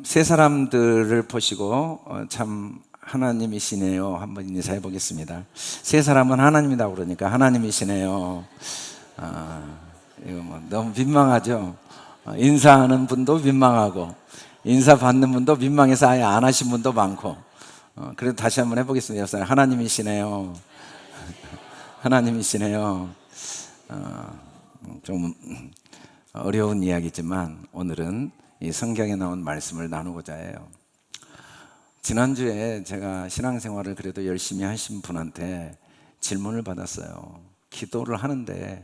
세 사람들을 보시고 참 하나님이시네요. 한번 인사해 보겠습니다. 세 사람은 하나님이다 그러니까 하나님이시네요. 이거 뭐 너무 민망하죠. 인사하는 분도 민망하고 인사 받는 분도 민망해서 아예 안 하신 분도 많고. 그래도 다시 한번 해보겠습니다. 하나님이시네요. 하나님이시네요. 좀 어려운 이야기지만 오늘은 이 성경에 나온 말씀을 나누고자 해요. 지난주에 제가 신앙생활을 그래도 열심히 하신 분한테 질문을 받았어요. 기도를 하는데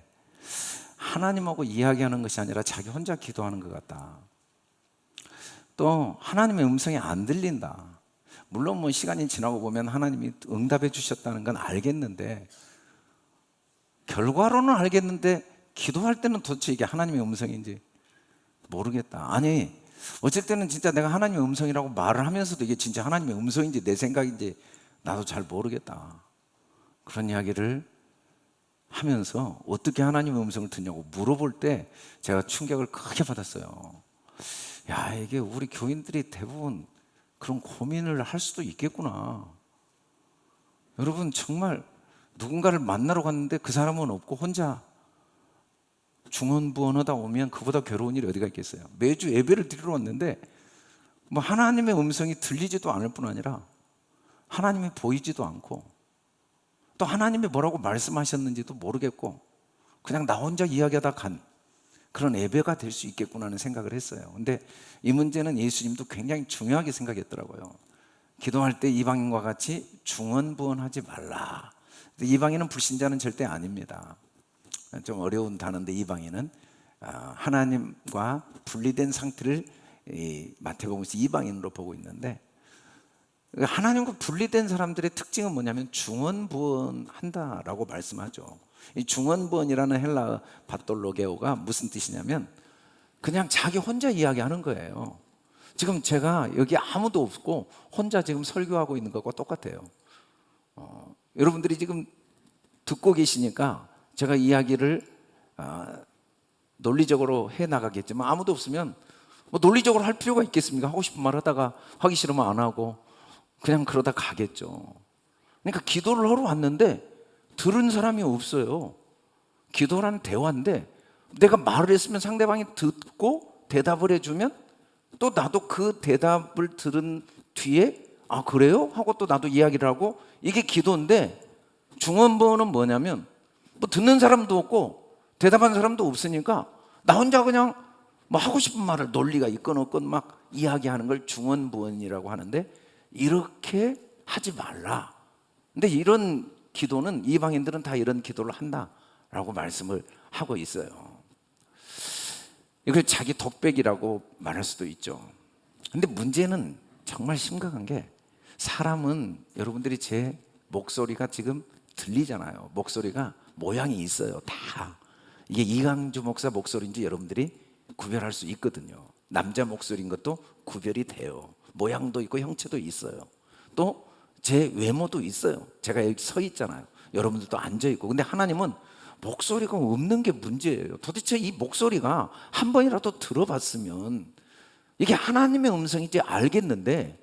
하나님하고 이야기하는 것이 아니라 자기 혼자 기도하는 것 같다. 또 하나님의 음성이 안 들린다. 물론 뭐 시간이 지나고 보면 하나님이 응답해 주셨다는 건 알겠는데, 결과로는 알겠는데 기도할 때는 도대체 이게 하나님의 음성인지 모르겠다. 아니, 어쩔 때는 진짜 내가 하나님의 음성이라고 말을 하면서도 이게 진짜 하나님의 음성인지 내 생각인지 나도 잘 모르겠다. 그런 이야기를 하면서 어떻게 하나님의 음성을 듣냐고 물어볼 때 제가 충격을 크게 받았어요. 야, 이게 우리 교인들이 대부분 그런 고민을 할 수도 있겠구나. 여러분, 정말 누군가를 만나러 갔는데 그 사람은 없고 혼자 중언부언하다 오면 그보다 괴로운 일이 어디가 있겠어요. 매주 예배를 드리러 왔는데 뭐 하나님의 음성이 들리지도 않을 뿐 아니라 하나님이 보이지도 않고 또 하나님이 뭐라고 말씀하셨는지도 모르겠고 그냥 나 혼자 이야기하다 간 그런 예배가 될 수 있겠구나 하는 생각을 했어요. 근데 이 문제는 예수님도 굉장히 중요하게 생각했더라고요. 기도할 때 이방인과 같이 중언부언하지 말라. 이방인은 불신자는 절대 아닙니다. 좀 어려운 단어인데 이방인은 하나님과 분리된 상태를 마태복음에서 이방인으로 보고 있는데, 하나님과 분리된 사람들의 특징은 뭐냐면 중언부언한다라고 말씀하죠. 이 중언부언이라는 헬라어 바톨로게오가 무슨 뜻이냐면 그냥 자기 혼자 이야기하는 거예요. 지금 제가 여기 아무도 없고 혼자 지금 설교하고 있는 것과 똑같아요. 여러분들이 지금 듣고 계시니까 제가 이야기를 논리적으로 해나가겠지만 아무도 없으면 뭐 논리적으로 할 필요가 있겠습니까? 하고 싶은 말 하다가 하기 싫으면 안 하고 그냥 그러다 가겠죠. 그러니까 기도를 하러 왔는데 들은 사람이 없어요. 기도란 대화인데 내가 말을 했으면 상대방이 듣고 대답을 해주면 또 나도 그 대답을 들은 뒤에 아 그래요? 하고 또 나도 이야기를 하고, 이게 기도인데 중언부언은 뭐냐면 뭐 듣는 사람도 없고 대답하는 사람도 없으니까 나 혼자 그냥 뭐 하고 싶은 말을 논리가 있건 없건 막 이야기하는 걸 중언부언이라고 하는데, 이렇게 하지 말라. 근데 이런 기도는 이방인들은 다 이런 기도를 한다라고 말씀을 하고 있어요. 이걸 자기 독백이라고 말할 수도 있죠. 근데 문제는 정말 심각한 게, 사람은 여러분들이 제 목소리가 지금 들리잖아요. 목소리가 모양이 있어요. 다 이게 이강주 목사 목소리인지 여러분들이 구별할 수 있거든요. 남자 목소리인 것도 구별이 돼요. 모양도 있고 형체도 있어요. 또 제 외모도 있어요. 제가 여기 서 있잖아요. 여러분들도 앉아 있고. 근데 하나님은 목소리가 없는 게 문제예요. 도대체 이 목소리가 한 번이라도 들어봤으면 이게 하나님의 음성인지 알겠는데,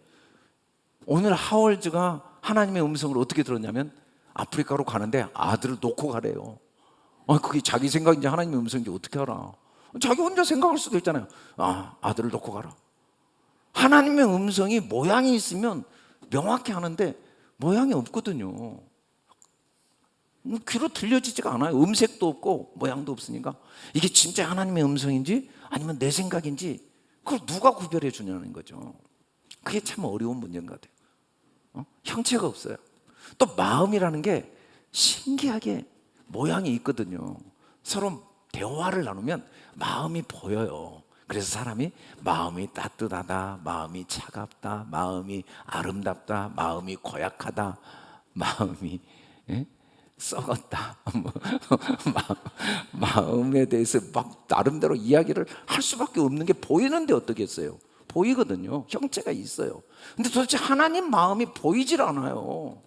오늘 하월즈가 하나님의 음성을 어떻게 들었냐면 아프리카로 가는데 아들을 놓고 가래요. 그게 자기 생각인지 하나님의 음성인지 어떻게 알아? 자기 혼자 생각할 수도 있잖아요. 아들을 놓고 가라. 하나님의 음성이 모양이 있으면 명확히 하는데 모양이 없거든요. 귀로 들려지지가 않아요. 음색도 없고 모양도 없으니까 이게 진짜 하나님의 음성인지 아니면 내 생각인지 그걸 누가 구별해 주냐는 거죠. 그게 참 어려운 문제인 것 같아요. 형체가 없어요. 또 마음이라는 게 신기하게 모양이 있거든요. 서로 대화를 나누면 마음이 보여요. 그래서 사람이 마음이 따뜻하다, 마음이 차갑다, 마음이 아름답다, 마음이 고약하다, 마음이 썩었다. 마음에 대해서 막 나름대로 이야기를 할 수밖에 없는 게 보이는데 어떻겠어요? 보이거든요. 형체가 있어요. 근데 도대체 하나님 마음이 보이질 않아요.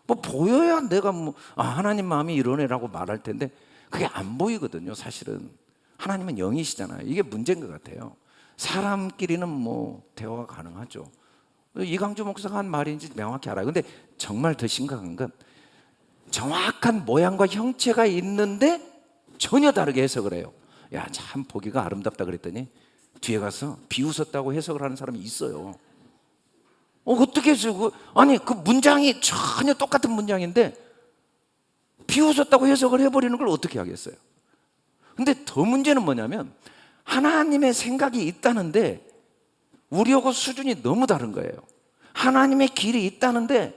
뭐 보여야 내가 하나님 마음이 이런 애라고 말할 텐데 그게 안 보이거든요. 사실은 하나님은 영이시잖아요. 이게 문제인 것 같아요. 사람끼리는 뭐 대화가 가능하죠. 이강주 목사가 한 말인지 명확히 알아요. 근데 정말 더 심각한 건 정확한 모양과 형체가 있는데 전혀 다르게 해석을 해요. 야, 참 보기가 아름답다 그랬더니 뒤에 가서 비웃었다고 해석을 하는 사람이 있어요. 어떻게 해서 아니 그 문장이 전혀 똑같은 문장인데 비웃었다고 해석을 해버리는 걸 어떻게 하겠어요? 근데 더 문제는 뭐냐면 하나님의 생각이 있다는데 우리하고 수준이 너무 다른 거예요. 하나님의 길이 있다는데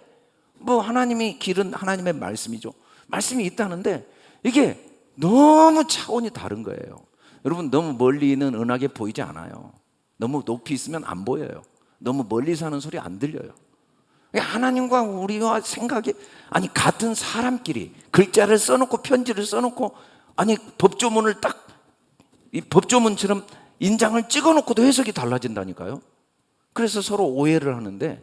뭐 하나님의 길은 하나님의 말씀이죠. 말씀이 있다는데 이게 너무 차원이 다른 거예요. 여러분, 너무 멀리 있는 은하계 보이지 않아요. 너무 높이 있으면 안 보여요. 너무 멀리서 하는 소리 안 들려요. 하나님과 우리와 생각이 아니 같은 사람끼리 글자를 써놓고 편지를 써놓고 아니 법조문을 딱 이 법조문처럼 인장을 찍어놓고도 해석이 달라진다니까요. 그래서 서로 오해를 하는데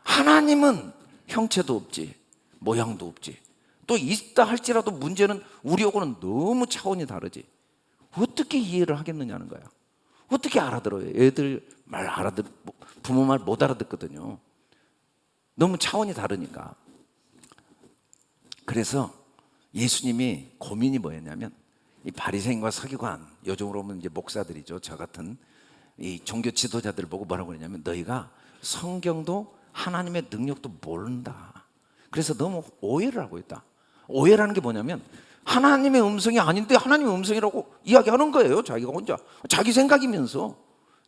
하나님은 형체도 없지 모양도 없지 또 있다 할지라도 문제는 우리하고는 너무 차원이 다르지 어떻게 이해를 하겠느냐는 거야. 어떻게 알아들어요? 애들 말 부모 말 못 알아듣거든요. 너무 차원이 다르니까. 그래서 예수님이 고민이 뭐였냐면 이 바리새인과 서기관, 요즘으로 보면 이제 목사들이죠. 저 같은 이 종교 지도자들 보고 뭐라고 그러냐면 너희가 성경도 하나님의 능력도 모른다. 그래서 너무 오해를 하고 있다. 오해라는 게 뭐냐면 하나님의 음성이 아닌데 하나님의 음성이라고 이야기하는 거예요. 자기가 혼자 자기 생각이면서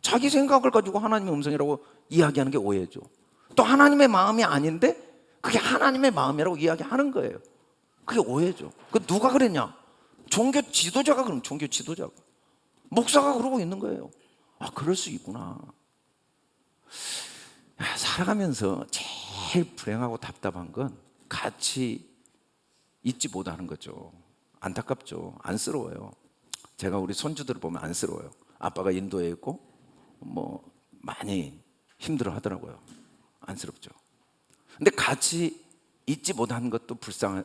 자기 생각을 가지고 하나님의 음성이라고 이야기하는 게 오해죠. 또 하나님의 마음이 아닌데 그게 하나님의 마음이라고 이야기하는 거예요. 그게 오해죠. 그 누가 그랬냐? 종교 지도자가 그럼 종교 지도자가 목사가 그러고 있는 거예요. 아, 그럴 수 있구나. 살아가면서 제일 불행하고 답답한 건 같이 잊지 못하는 거죠. 안타깝죠. 안쓰러워요. 제가 우리 손주들을 보면 안쓰러워요. 아빠가 인도에 있고 뭐 많이 힘들어 하더라고요. 안쓰럽죠. 근데 같이 잊지 못하는 것도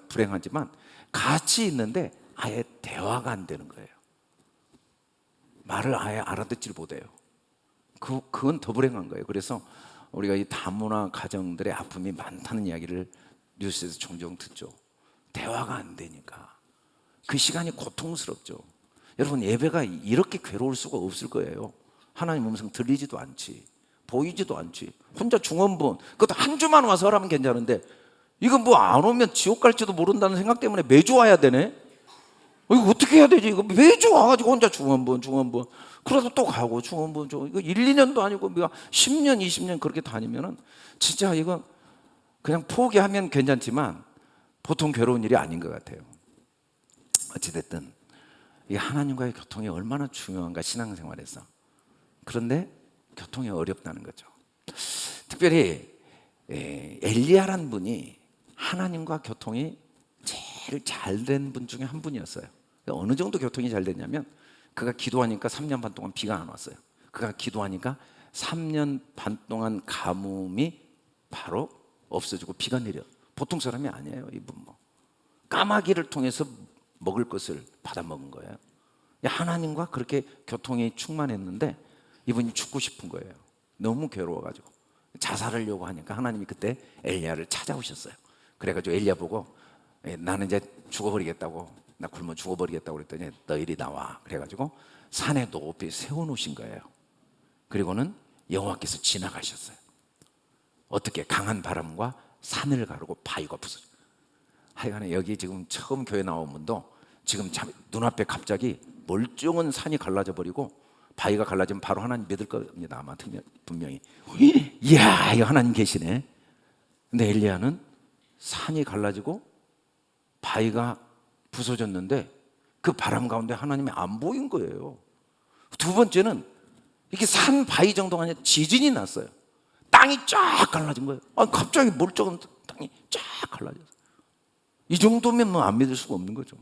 불행하지만 같이 있는데 아예 대화가 안 되는 거예요. 말을 아예 알아듣질 못해요. 그건 더 불행한 거예요. 그래서 우리가 이 다문화 가정들의 아픔이 많다는 이야기를 뉴스에서 종종 듣죠. 대화가 안 되니까 그 시간이 고통스럽죠. 여러분, 예배가 이렇게 괴로울 수가 없을 거예요. 하나님 음성 들리지도 않지 보이지도 않지 혼자 중원본 그것도 한 주만 와서 하면 괜찮은데 이거 뭐 안 오면 지옥 갈지도 모른다는 생각 때문에 매주 와야 되네. 이거 어떻게 해야 되지? 이거 매주 와가지고 혼자 중원본 그러다 또 가고 중원본 이거 1, 2년도 아니고 우리가 10년 20년 그렇게 다니면은 진짜 이거 그냥 포기하면 괜찮지만 보통 괴로운 일이 아닌 것 같아요. 어찌됐든 이 하나님과의 교통이 얼마나 중요한가 신앙생활에서. 그런데 교통이 어렵다는 거죠. 특별히 엘리야란 분이 하나님과 교통이 제일 잘 된 분 중에 한 분이었어요. 어느 정도 교통이 잘 됐냐면 그가 기도하니까 3년 반 동안 비가 안 왔어요. 그가 기도하니까 3년 반 동안 가뭄이 바로 없어지고 비가 내려. 보통 사람이 아니에요. 이분 뭐 까마귀를 통해서 먹을 것을 받아 먹은 거예요. 하나님과 그렇게 교통이 충만했는데 이분이 죽고 싶은 거예요. 너무 괴로워가지고 자살하려고 하니까 하나님이 그때 엘리야를 찾아오셨어요. 그래가지고 엘리야 보고 나는 이제 죽어버리겠다고, 나 굶어 죽어버리겠다고 그랬더니 너 이리 나와. 그래가지고 산에 높이 세워놓으신 거예요. 그리고는 여호와께서 지나가셨어요. 어떻게? 강한 바람과 산을 가르고 바위가 부서져. 하여간에 여기 지금 처음 교회 나온 분도 지금 눈앞에 갑자기 멀쩡한 산이 갈라져 버리고 바위가 갈라지면 바로 하나님 믿을 겁니다. 아마 분명히. 이야, 이거 하나님 계시네. 근데 엘리야는 산이 갈라지고 바위가 부서졌는데 그 바람 가운데 하나님이 안 보인 거예요. 두 번째는 이게 산 바위 정도가 아니라 지진이 났어요. 땅이 쫙 갈라진 거예요. 갑자기 멀쩡한 땅이 쫙 갈라졌어요. 이 정도면 뭐 안 믿을 수가 없는 거죠.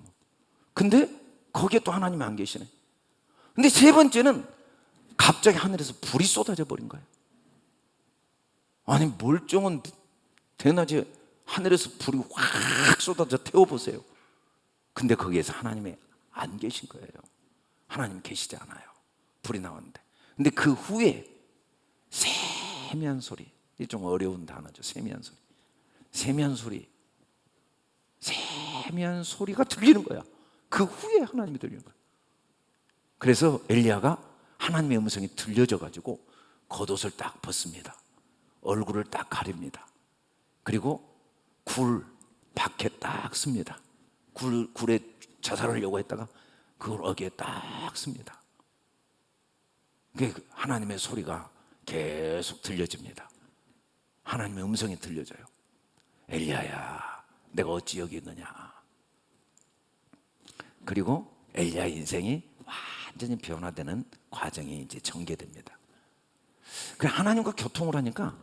근데 거기에 또 하나님이 안 계시네. 근데 세 번째는 갑자기 하늘에서 불이 쏟아져 버린 거예요. 아니, 멀쩡한 대낮에 하늘에서 불이 확 쏟아져 태워보세요. 근데 거기에서 하나님이 안 계신 거예요. 하나님 계시지 않아요. 불이 나왔는데. 근데 그 후에 세미한 소리, 이 좀 어려운 단어죠. 세미한 소리. 세미한 소리. 세미한 소리가 들리는 거야. 그 후에 하나님이 들리는 거야. 그래서 엘리야가 하나님의 음성이 들려져 가지고 겉옷을 딱 벗습니다. 얼굴을 딱 가립니다. 그리고 굴 밖에 딱 씁니다. 굴에 자살하려고 했다가 그걸 어기에 딱 씁니다. 하나님의 소리가 계속 들려집니다. 하나님의 음성이 들려져요. 엘리야야, 내가 어찌 여기 있느냐. 그리고 엘리야의 인생이 완전히 변화되는 과정이 이제 전개됩니다. 하나님과 교통을 하니까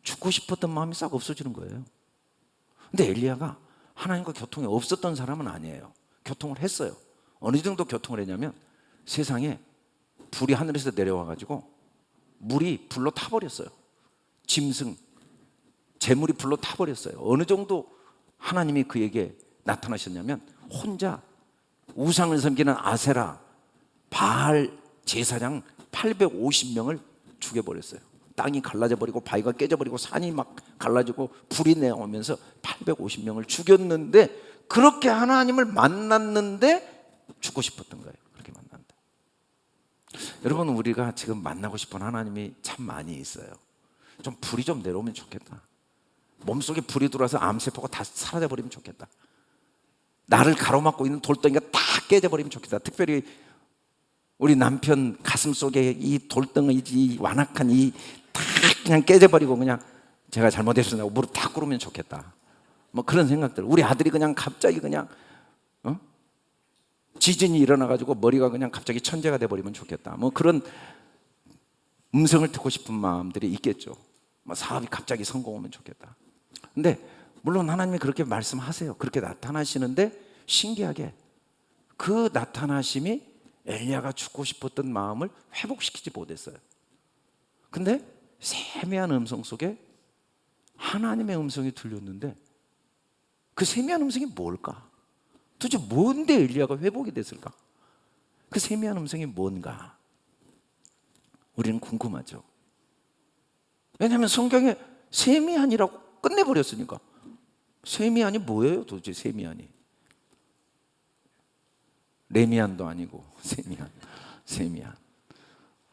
죽고 싶었던 마음이 싹 없어지는 거예요. 근데 엘리야가 하나님과 교통이 없었던 사람은 아니에요. 교통을 했어요. 어느 정도 교통을 했냐면 세상에 불이 하늘에서 내려와 가지고 물이 불로 타버렸어요. 짐승, 재물이 불로 타버렸어요. 어느 정도 하나님이 그에게 나타나셨냐면 혼자 우상을 섬기는 아세라, 바알 제사장 850명을 죽여버렸어요. 땅이 갈라져 버리고 바위가 깨져 버리고 산이 막 갈라지고 불이 내려오면서 850명을 죽였는데, 그렇게 하나님을 만났는데 죽고 싶었던 거예요. 그렇게 만났는데. 여러분, 우리가 지금 만나고 싶은 하나님이 참 많이 있어요. 좀 불이 좀 내려오면 좋겠다. 몸속에 불이 들어와서 암세포가 다 사라져 버리면 좋겠다. 나를 가로막고 있는 돌덩이가 다 깨져 버리면 좋겠다. 특별히 우리 남편 가슴 속에 이 돌덩이, 이 완악한 이 다 그냥 깨져버리고 그냥 제가 잘못했습니다 무릎 다 꿇으면 좋겠다. 뭐 그런 생각들. 우리 아들이 그냥 갑자기 그냥 지진이 일어나가지고 머리가 그냥 갑자기 천재가 돼버리면 좋겠다. 뭐 그런 음성을 듣고 싶은 마음들이 있겠죠. 뭐 사업이 갑자기 성공하면 좋겠다. 근데 물론 하나님이 그렇게 말씀하세요. 그렇게 나타나시는데 신기하게 그 나타나심이 엘리야가 죽고 싶었던 마음을 회복시키지 못했어요. 근데 세미한 음성 속에 하나님의 음성이 들렸는데 그 세미한 음성이 뭘까? 도대체 뭔데 엘리야가 회복이 됐을까? 그 세미한 음성이 뭔가? 우리는 궁금하죠. 왜냐하면 성경에 세미한이라고 끝내버렸으니까. 세미한이 뭐예요? 도대체 세미한이? 레미안도 아니고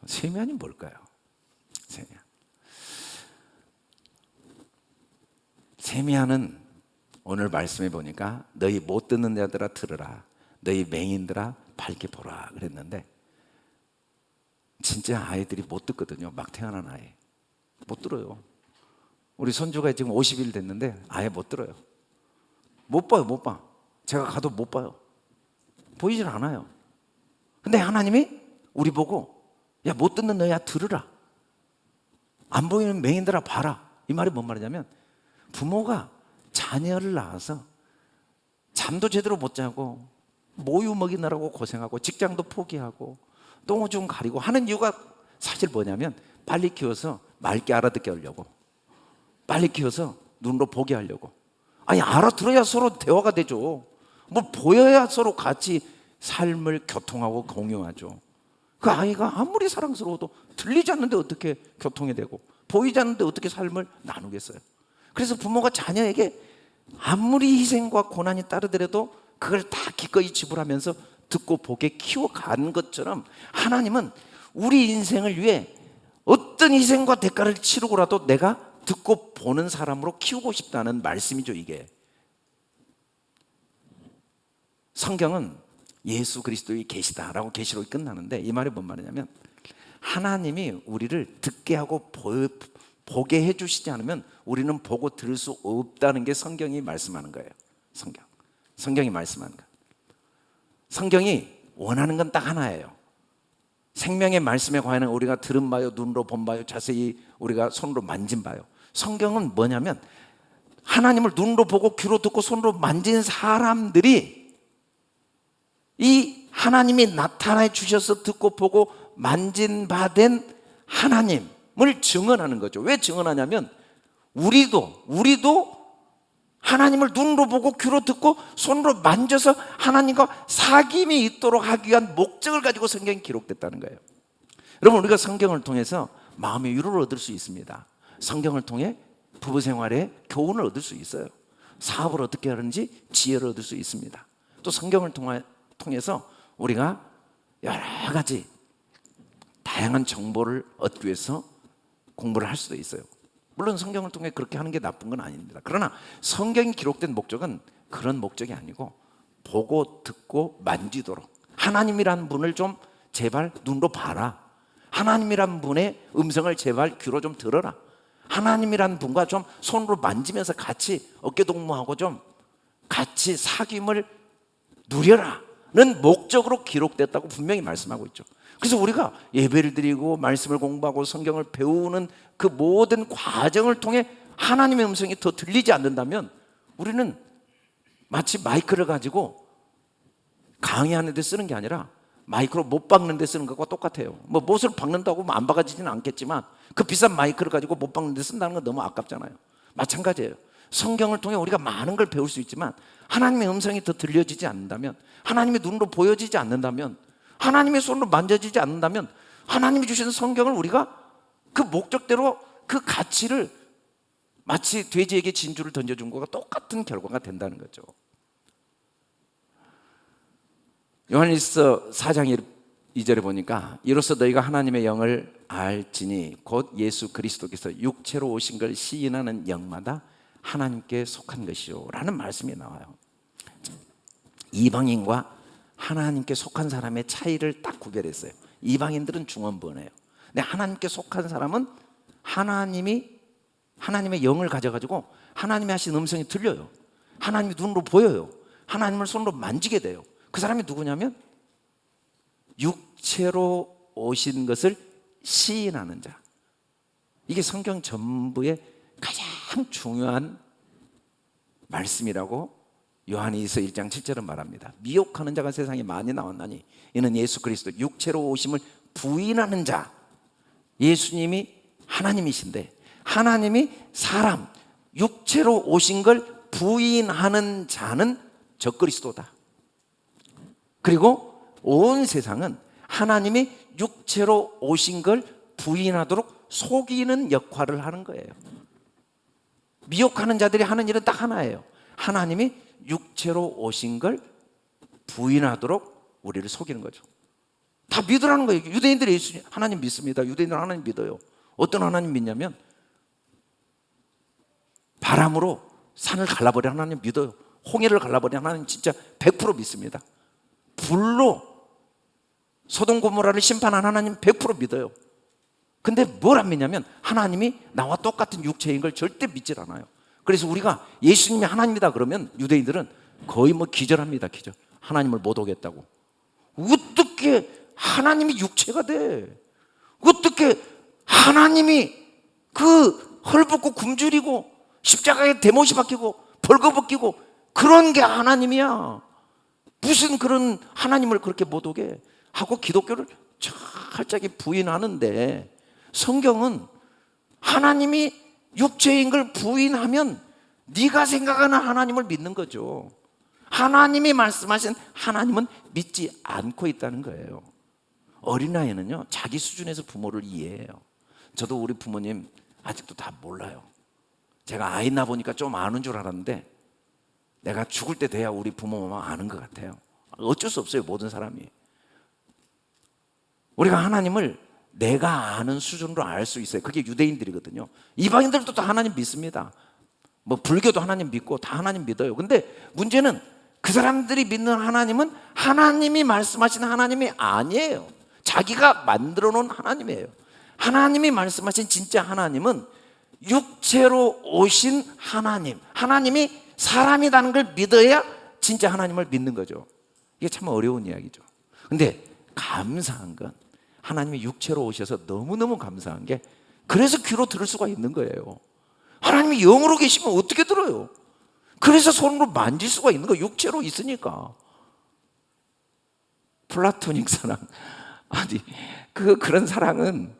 세미한이 뭘까요? 세미한은 오늘 말씀해 보니까 너희 못 듣는 자들아 들으라, 너희 맹인들아 밝게 보라 그랬는데, 진짜 아이들이 못 듣거든요. 막 태어난 아이 못 들어요. 우리 손주가 지금 50일 됐는데 아예 못 들어요. 못 봐. 제가 가도 못 봐요. 보이질 않아요. 근데 하나님이 우리 보고 야, 못 듣는 너야 들으라, 안 보이는 맹인들아 봐라. 이 말이 뭔 말이냐면, 부모가 자녀를 낳아서 잠도 제대로 못 자고 모유 먹이느라고 고생하고 직장도 포기하고 똥 좀 가리고 하는 이유가 사실 뭐냐면, 빨리 키워서 맑게 알아듣게 하려고, 빨리 키워서 눈으로 보게 하려고. 아니, 알아들어야 서로 대화가 되죠. 뭐 보여야 서로 같이 삶을 교통하고 공유하죠. 그 아이가 아무리 사랑스러워도 들리지 않는데 어떻게 교통이 되고 보이지 않는데 어떻게 삶을 나누겠어요. 그래서 부모가 자녀에게 아무리 희생과 고난이 따르더라도 그걸 다 기꺼이 지불하면서 듣고 보게 키워가는 것처럼, 하나님은 우리 인생을 위해 어떤 희생과 대가를 치르고라도 내가 듣고 보는 사람으로 키우고 싶다는 말씀이죠. 이게 성경은 예수 그리스도의 계시다라고 계시록이 끝나는데, 이 말이 뭔 말이냐면, 하나님이 우리를 듣게 하고 보게 해주시지 않으면 우리는 보고 들을 수 없다는 게 성경이 말씀하는 거예요. 성경이 말씀하는 거예요. 성경이 원하는 건 딱 하나예요. 생명의 말씀에 관한 우리가 들은 바요, 눈으로 본 바요, 자세히 우리가 손으로 만진 바요. 성경은 뭐냐면, 하나님을 눈으로 보고 귀로 듣고 손으로 만진 사람들이 이 하나님이 나타나 주셔서 듣고 보고 만진 바 된 하나님을 증언하는 거죠. 왜 증언하냐면, 우리도 하나님을 눈으로 보고 귀로 듣고 손으로 만져서 하나님과 사귐이 있도록 하기 위한 목적을 가지고 성경이 기록됐다는 거예요. 여러분, 우리가 성경을 통해서 마음의 위로를 얻을 수 있습니다. 성경을 통해 부부 생활에 교훈을 얻을 수 있어요. 사업을 어떻게 하는지 지혜를 얻을 수 있습니다. 또 성경을 통해서 우리가 여러 가지 다양한 정보를 얻기 위해서 공부를 할 수도 있어요. 물론 성경을 통해 그렇게 하는 게 나쁜 건 아닙니다. 그러나 성경이 기록된 목적은 그런 목적이 아니고 보고 듣고 만지도록, 하나님이란 분을 좀 제발 눈으로 봐라, 하나님이란 분의 음성을 제발 귀로 좀 들어라, 하나님이란 분과 좀 손으로 만지면서 같이 어깨동무하고 좀 같이 사귐을 누려라는 목적으로 기록됐다고 분명히 말씀하고 있죠. 그래서 우리가 예배를 드리고 말씀을 공부하고 성경을 배우는 그 모든 과정을 통해 하나님의 음성이 더 들리지 않는다면 우리는 마치 마이크를 가지고 강의하는 데 쓰는 게 아니라 마이크로 못 박는 데 쓰는 것과 똑같아요. 뭐 못을 박는다고 안 박아지지는 않겠지만 그 비싼 마이크를 가지고 못 박는 데 쓴다는 건 너무 아깝잖아요. 마찬가지예요. 성경을 통해 우리가 많은 걸 배울 수 있지만 하나님의 음성이 더 들려지지 않는다면, 하나님의 눈으로 보여지지 않는다면, 하나님의 손으로 만져지지 않는다면 하나님이 주시는 성경을 우리가 그 목적대로 그 가치를 마치 돼지에게 진주를 던져준 것과 똑같은 결과가 된다는 거죠. 요한일서 4장 2절에 보니까 이로써 너희가 하나님의 영을 알지니 곧 예수 그리스도께서 육체로 오신 걸 시인하는 영마다 하나님께 속한 것이요 라는 말씀이 나와요. 이방인과 하나님께 속한 사람의 차이를 딱 구별했어요. 이방인들은 중언부언해요. 근데 하나님께 속한 사람은 하나님의 영을 가져가지고 하나님이 하신 음성이 들려요. 하나님이 눈으로 보여요. 하나님을 손으로 만지게 돼요. 그 사람이 누구냐면 육체로 오신 것을 시인하는 자. 이게 성경 전부의 가장 중요한 말씀이라고 요한일서 1장 7절은 말합니다. 미혹하는 자가 세상에 많이 나왔나니 이는 예수 그리스도 육체로 오심을 부인하는 자. 예수님이 하나님이신데 하나님이 사람 육체로 오신 걸 부인하는 자는 적그리스도다. 그리고 온 세상은 하나님이 육체로 오신 걸 부인하도록 속이는 역할을 하는 거예요. 미혹하는 자들이 하는 일은 딱 하나예요. 하나님이 육체로 오신 걸 부인하도록 우리를 속이는 거죠. 다 믿으라는 거예요. 유대인들이 예수 하나님 믿습니다. 유대인들은 하나님 믿어요. 어떤 하나님 믿냐면 바람으로 산을 갈라버린 하나님 믿어요. 홍해를 갈라버린 하나님 진짜 100% 믿습니다. 불로 소돔 고모라를 심판한 하나님 100% 믿어요. 근데 뭘 안 믿냐면 하나님이 나와 똑같은 육체인 걸 절대 믿질 않아요. 그래서 우리가 예수님이 하나님이다 그러면 유대인들은 거의 뭐 기절합니다. 기절. 하나님을 못 오겠다고. 어떻게 하나님이 육체가 돼? 어떻게 하나님이 그 헐벗고 굶주리고 십자가에 대못이 박히고 벌거벗기고 그런 게 하나님이야. 무슨 그런 하나님을 그렇게 못 오게 하고 기독교를 철저하게 부인하는데, 성경은 하나님이 육체인 걸 부인하면 네가 생각하는 하나님을 믿는 거죠. 하나님이 말씀하신 하나님은 믿지 않고 있다는 거예요. 어린아이는요 자기 수준에서 부모를 이해해요. 저도 우리 부모님 아직도 다 몰라요. 제가 아이 낳아보니까 좀 아는 줄 알았는데 내가 죽을 때 돼야 우리 부모만 아는 것 같아요. 어쩔 수 없어요. 모든 사람이. 우리가 하나님을 내가 아는 수준으로 알 수 있어요. 그게 유대인들이거든요. 이방인들도 다 하나님 믿습니다. 뭐 불교도 하나님 믿고 다 하나님 믿어요. 근데 문제는 그 사람들이 믿는 하나님은 하나님이 말씀하신 하나님이 아니에요. 자기가 만들어 놓은 하나님이에요. 하나님이 말씀하신 진짜 하나님은 육체로 오신 하나님, 하나님이 사람이라는 걸 믿어야 진짜 하나님을 믿는 거죠. 이게 참 어려운 이야기죠. 근데 감사한 건 하나님이 육체로 오셔서 너무너무 감사한 게 그래서 귀로 들을 수가 있는 거예요. 하나님이 영으로 계시면 어떻게 들어요? 그래서 손으로 만질 수가 있는 거예요. 육체로 있으니까. 플라토닉 사랑, 아니 그런 사랑은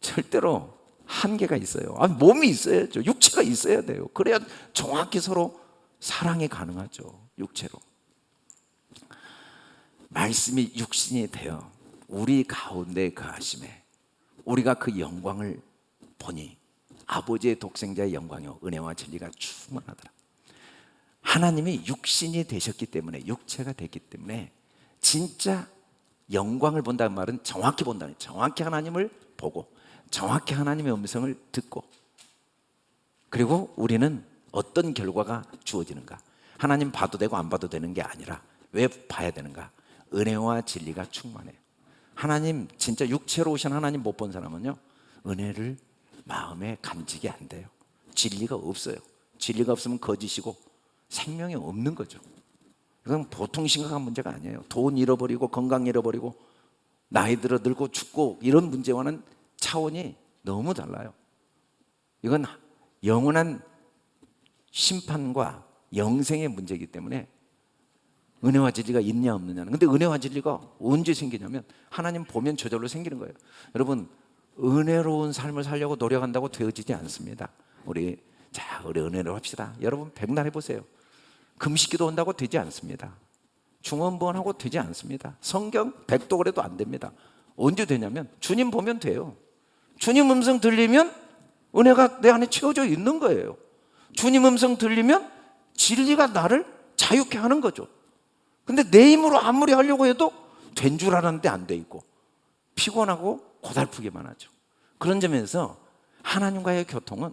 절대로 한계가 있어요. 아니, 몸이 있어야죠. 육체가 있어야 돼요. 그래야 정확히 서로 사랑이 가능하죠. 육체로. 말씀이 육신이 되어 우리 가운데 거하심에 우리가 그 영광을 보니 아버지의 독생자의 영광이요 은혜와 진리가 충만하더라. 하나님이 육신이 되셨기 때문에, 육체가 됐기 때문에 진짜 영광을 본다는 말은 정확히 본다는, 정확히 하나님을 보고 정확히 하나님의 음성을 듣고, 그리고 우리는 어떤 결과가 주어지는가, 하나님 봐도 되고 안 봐도 되는 게 아니라 왜 봐야 되는가? 은혜와 진리가 충만해요. 하나님 진짜 육체로 오신 하나님 못 본 사람은요 은혜를 마음에 간직이 안 돼요. 진리가 없어요. 진리가 없으면 거짓이고 생명이 없는 거죠. 이건 보통 심각한 문제가 아니에요. 돈 잃어버리고 건강 잃어버리고 나이 들어 늙고 죽고 이런 문제와는 차원이 너무 달라요. 이건 영원한 심판과 영생의 문제이기 때문에 은혜와 진리가 있냐 없느냐는. 근데 은혜와 진리가 언제 생기냐면 하나님 보면 저절로 생기는 거예요. 여러분, 은혜로운 삶을 살려고 노력한다고 되어지지 않습니다. 우리 은혜로 합시다. 여러분 백날 해보세요. 금식기도 한다고 되지 않습니다. 중언부언하고 되지 않습니다. 성경 100도 그래도 안 됩니다. 언제 되냐면 주님 보면 돼요. 주님 음성 들리면 은혜가 내 안에 채워져 있는 거예요. 주님 음성 들리면 진리가 나를 자유케 하는 거죠. 근데 내 힘으로 아무리 하려고 해도 된 줄 알았는데 안 돼 있고 피곤하고 고달프기만 하죠. 그런 점에서 하나님과의 교통은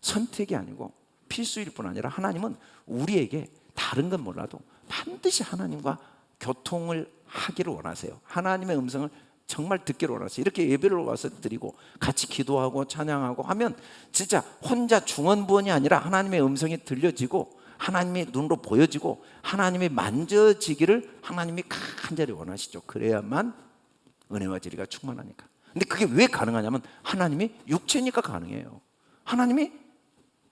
선택이 아니고 필수일 뿐 아니라 하나님은 우리에게 다른 건 몰라도 반드시 하나님과 교통을 하기를 원하세요. 하나님의 음성을 정말 듣기를 원하세요. 이렇게 예배를 와서 드리고 같이 기도하고 찬양하고 하면 진짜 혼자 중언부언이 아니라 하나님의 음성이 들려지고 하나님의 눈으로 보여지고 하나님이 만져지기를 하나님이 간절히 원하시죠. 그래야만 은혜와 진리가 충만하니까. 근데 그게 왜 가능하냐면 하나님이 육체니까 가능해요. 하나님이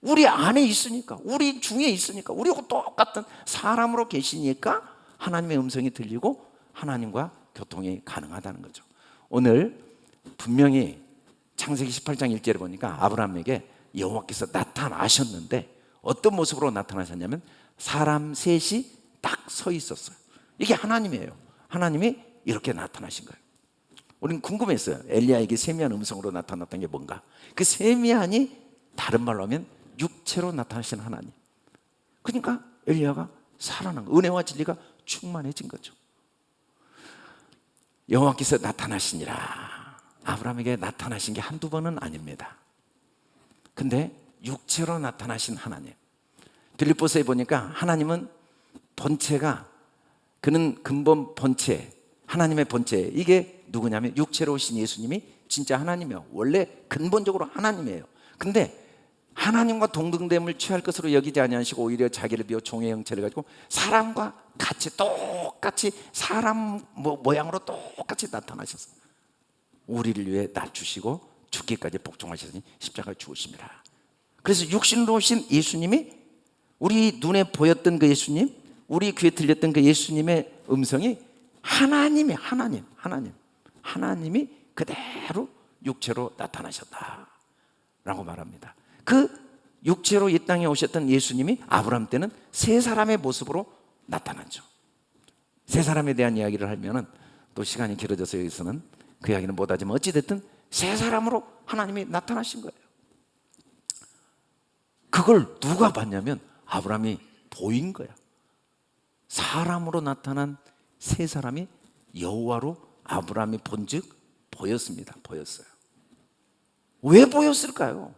우리 안에 있으니까, 우리 중에 있으니까, 우리하고 똑같은 사람으로 계시니까 하나님의 음성이 들리고 하나님과 교통이 가능하다는 거죠. 오늘 분명히 창세기 18장 1절에 보니까 아브라함에게 여호와께서 나타나셨는데 어떤 모습으로 나타나셨냐면 사람 셋이 딱 서 있었어요. 이게 하나님이에요. 하나님이 이렇게 나타나신 거예요. 우리는 궁금했어요. 엘리야에게 세미한 음성으로 나타났던 게 뭔가. 그 세미한이 다른 말로 하면 육체로 나타나신 하나님. 그러니까 엘리야가 살아난 거, 은혜와 진리가 충만해진 거죠. 여호와께서 나타나시니라. 아브라함에게 나타나신 게 한두 번은 아닙니다. 근데 육체로 나타나신 하나님. 빌립보서에 보니까 하나님은 본체가, 그는 근본 본체, 하나님의 본체, 이게 누구냐면 육체로 오신 예수님이 진짜 하나님이에요. 원래 근본적으로 하나님이에요. 근데 하나님과 동등됨을 취할 것으로 여기지 아니하시고 오히려 자기를 비워 종의 형체를 가지고 사람과 같이 똑같이 사람 모양으로 똑같이 나타나셨어요. 우리를 위해 낮추시고 죽기까지 복종하셨으니 십자가에 죽으심이라. 그래서 육신으로 오신 예수님이, 우리 눈에 보였던 그 예수님, 우리 귀에 들렸던 그 예수님의 음성이 하나님이 하나님이 그대로 육체로 나타나셨다라고 말합니다. 그 육체로 이 땅에 오셨던 예수님이 아브라함 때는 세 사람의 모습으로 나타났죠. 세 사람에 대한 이야기를 하면은 또 시간이 길어져서 여기서는 그 이야기는 못하지만 어찌됐든 세 사람으로 하나님이 나타나신 거예요. 그걸 누가 봤냐면 아브라함이 보인 거야. 사람으로 나타난 세 사람이 여호와로 아브라함이 본즉 보였습니다. 보였어요. 왜 보였을까요?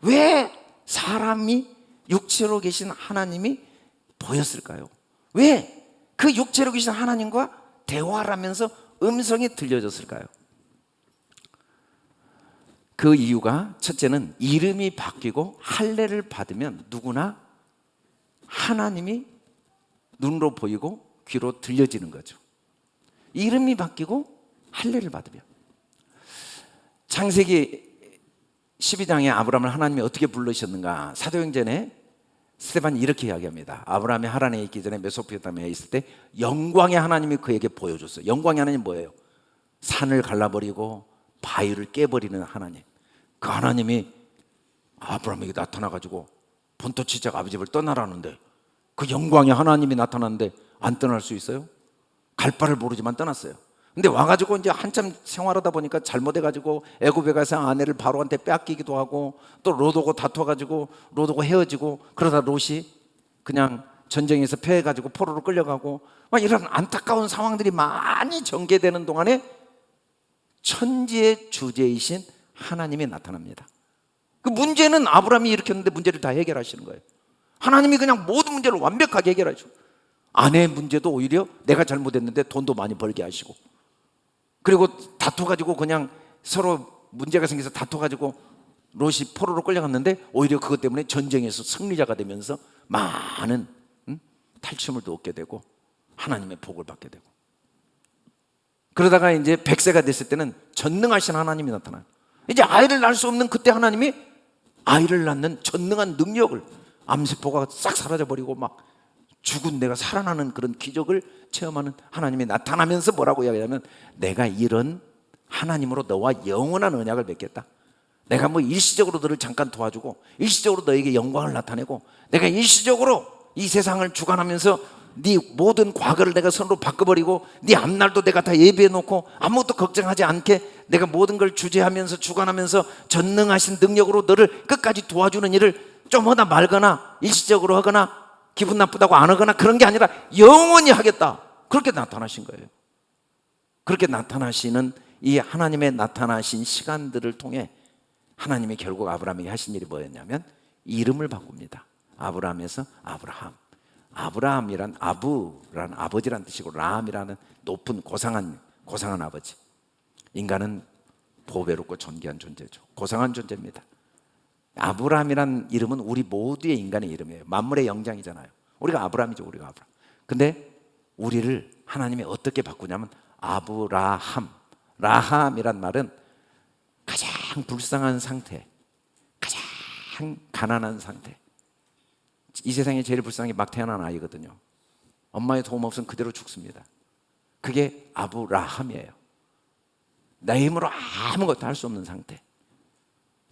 왜 사람이 육체로 계신 하나님이 보였을까요? 왜 그 육체로 계신 하나님과 대화를 하면서 음성이 들려졌을까요? 그 이유가 첫째는 이름이 바뀌고 할례를 받으면 누구나 하나님이 눈으로 보이고 귀로 들려지는 거죠. 이름이 바뀌고 할례를 받으면. 창세기 12장에 아브라함을 하나님이 어떻게 부르셨는가? 사도행전에 스데반이 이렇게 이야기합니다. 아브라함이 하란에 있기 전에 메소포타미아에 있을 때 영광의 하나님이 그에게 보여줬어요. 영광의 하나님 뭐예요? 산을 갈라버리고 바위를 깨버리는 하나님. 그 하나님이 아브라함에게 나타나가지고 본토치적 아버지 집을 떠나라는데 그 영광의 하나님이 나타났는데 안 떠날 수 있어요? 갈 바를 모르지만 떠났어요. 근데 와가지고 이제 한참 생활하다 보니까 잘못해가지고 애굽에 가서 아내를 바로한테 뺏기기도 하고 또 롯하고 다퉈가지고 롯하고 헤어지고 그러다 롯이 그냥 전쟁에서 패해가지고 포로로 끌려가고 막 이런 안타까운 상황들이 많이 전개되는 동안에 천지의 주제이신 하나님이 나타납니다. 그 문제는 아브라함이 일으켰는데 문제를 다 해결하시는 거예요. 하나님이 그냥 모든 문제를 완벽하게 해결하시고 아내의 문제도 오히려 내가 잘못했는데 돈도 많이 벌게 하시고 그리고 다퉈가지고 그냥 서로 문제가 생겨서 다퉈가지고 롯이 포로로 끌려갔는데 오히려 그것 때문에 전쟁에서 승리자가 되면서 많은 탈취물도 얻게 되고 하나님의 복을 받게 되고 그러다가 이제 100세가 됐을 때는 전능하신 하나님이 나타나요. 이제 아이를 낳을 수 없는 그때 하나님이 아이를 낳는 전능한 능력을 암세포가 싹 사라져버리고 막 죽은 내가 살아나는 그런 기적을 체험하는 하나님이 나타나면서 뭐라고 이야기하냐면 내가 이런 하나님으로 너와 영원한 언약을 맺겠다. 내가 뭐 일시적으로 너를 잠깐 도와주고 일시적으로 너에게 영광을 나타내고 내가 일시적으로 이 세상을 주관하면서 네 모든 과거를 내가 손으로 바꿔버리고 네 앞날도 내가 다 예비해 놓고 아무것도 걱정하지 않게 내가 모든 걸 주재하면서 주관하면서 전능하신 능력으로 너를 끝까지 도와주는 일을 좀 하다 말거나 일시적으로 하거나 기분 나쁘다고 안 하거나 그런 게 아니라 영원히 하겠다. 그렇게 나타나신 거예요. 그렇게 나타나시는 이 하나님의 나타나신 시간들을 통해 하나님이 결국 아브라함에게 하신 일이 뭐였냐면 이름을 바꿉니다. 아브라함에서 아브라함. 아브라함이란 아부란 아버지란 뜻이고 라함이라는 높은 고상한 아버지. 인간은 보배롭고 존귀한 존재죠. 고상한 존재입니다. 아브라함이란 이름은 우리 모두의 인간의 이름이에요. 만물의 영장이잖아요. 우리가 아브라함이죠. 우리가 아브라함. 근데 우리를 하나님이 어떻게 바꾸냐면 아브라함. 라함이란 말은 가장 불쌍한 상태, 가장 가난한 상태. 이 세상에 제일 불쌍한 게 막 태어난 아이거든요. 엄마의 도움 없으면 그대로 죽습니다. 그게 아브라함이에요. 내 힘으로 아무것도 할 수 없는 상태.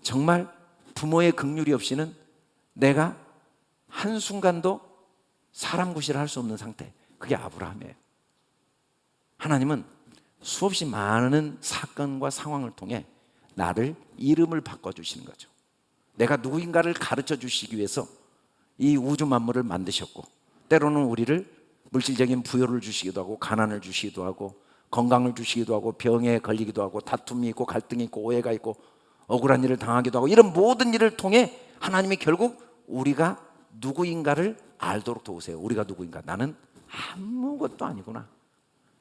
정말 부모의 긍휼이 없이는 내가 한순간도 사람 구실을 할 수 없는 상태. 그게 아브라함이에요. 하나님은 수없이 많은 사건과 상황을 통해 나를 이름을 바꿔주시는 거죠. 내가 누구인가를 가르쳐 주시기 위해서 이 우주 만물을 만드셨고 때로는 우리를 물질적인 부여를 주시기도 하고 가난을 주시기도 하고 건강을 주시기도 하고 병에 걸리기도 하고 다툼이 있고 갈등이 있고 오해가 있고 억울한 일을 당하기도 하고 이런 모든 일을 통해 하나님이 결국 우리가 누구인가를 알도록 도우세요. 우리가 누구인가? 나는 아무것도 아니구나.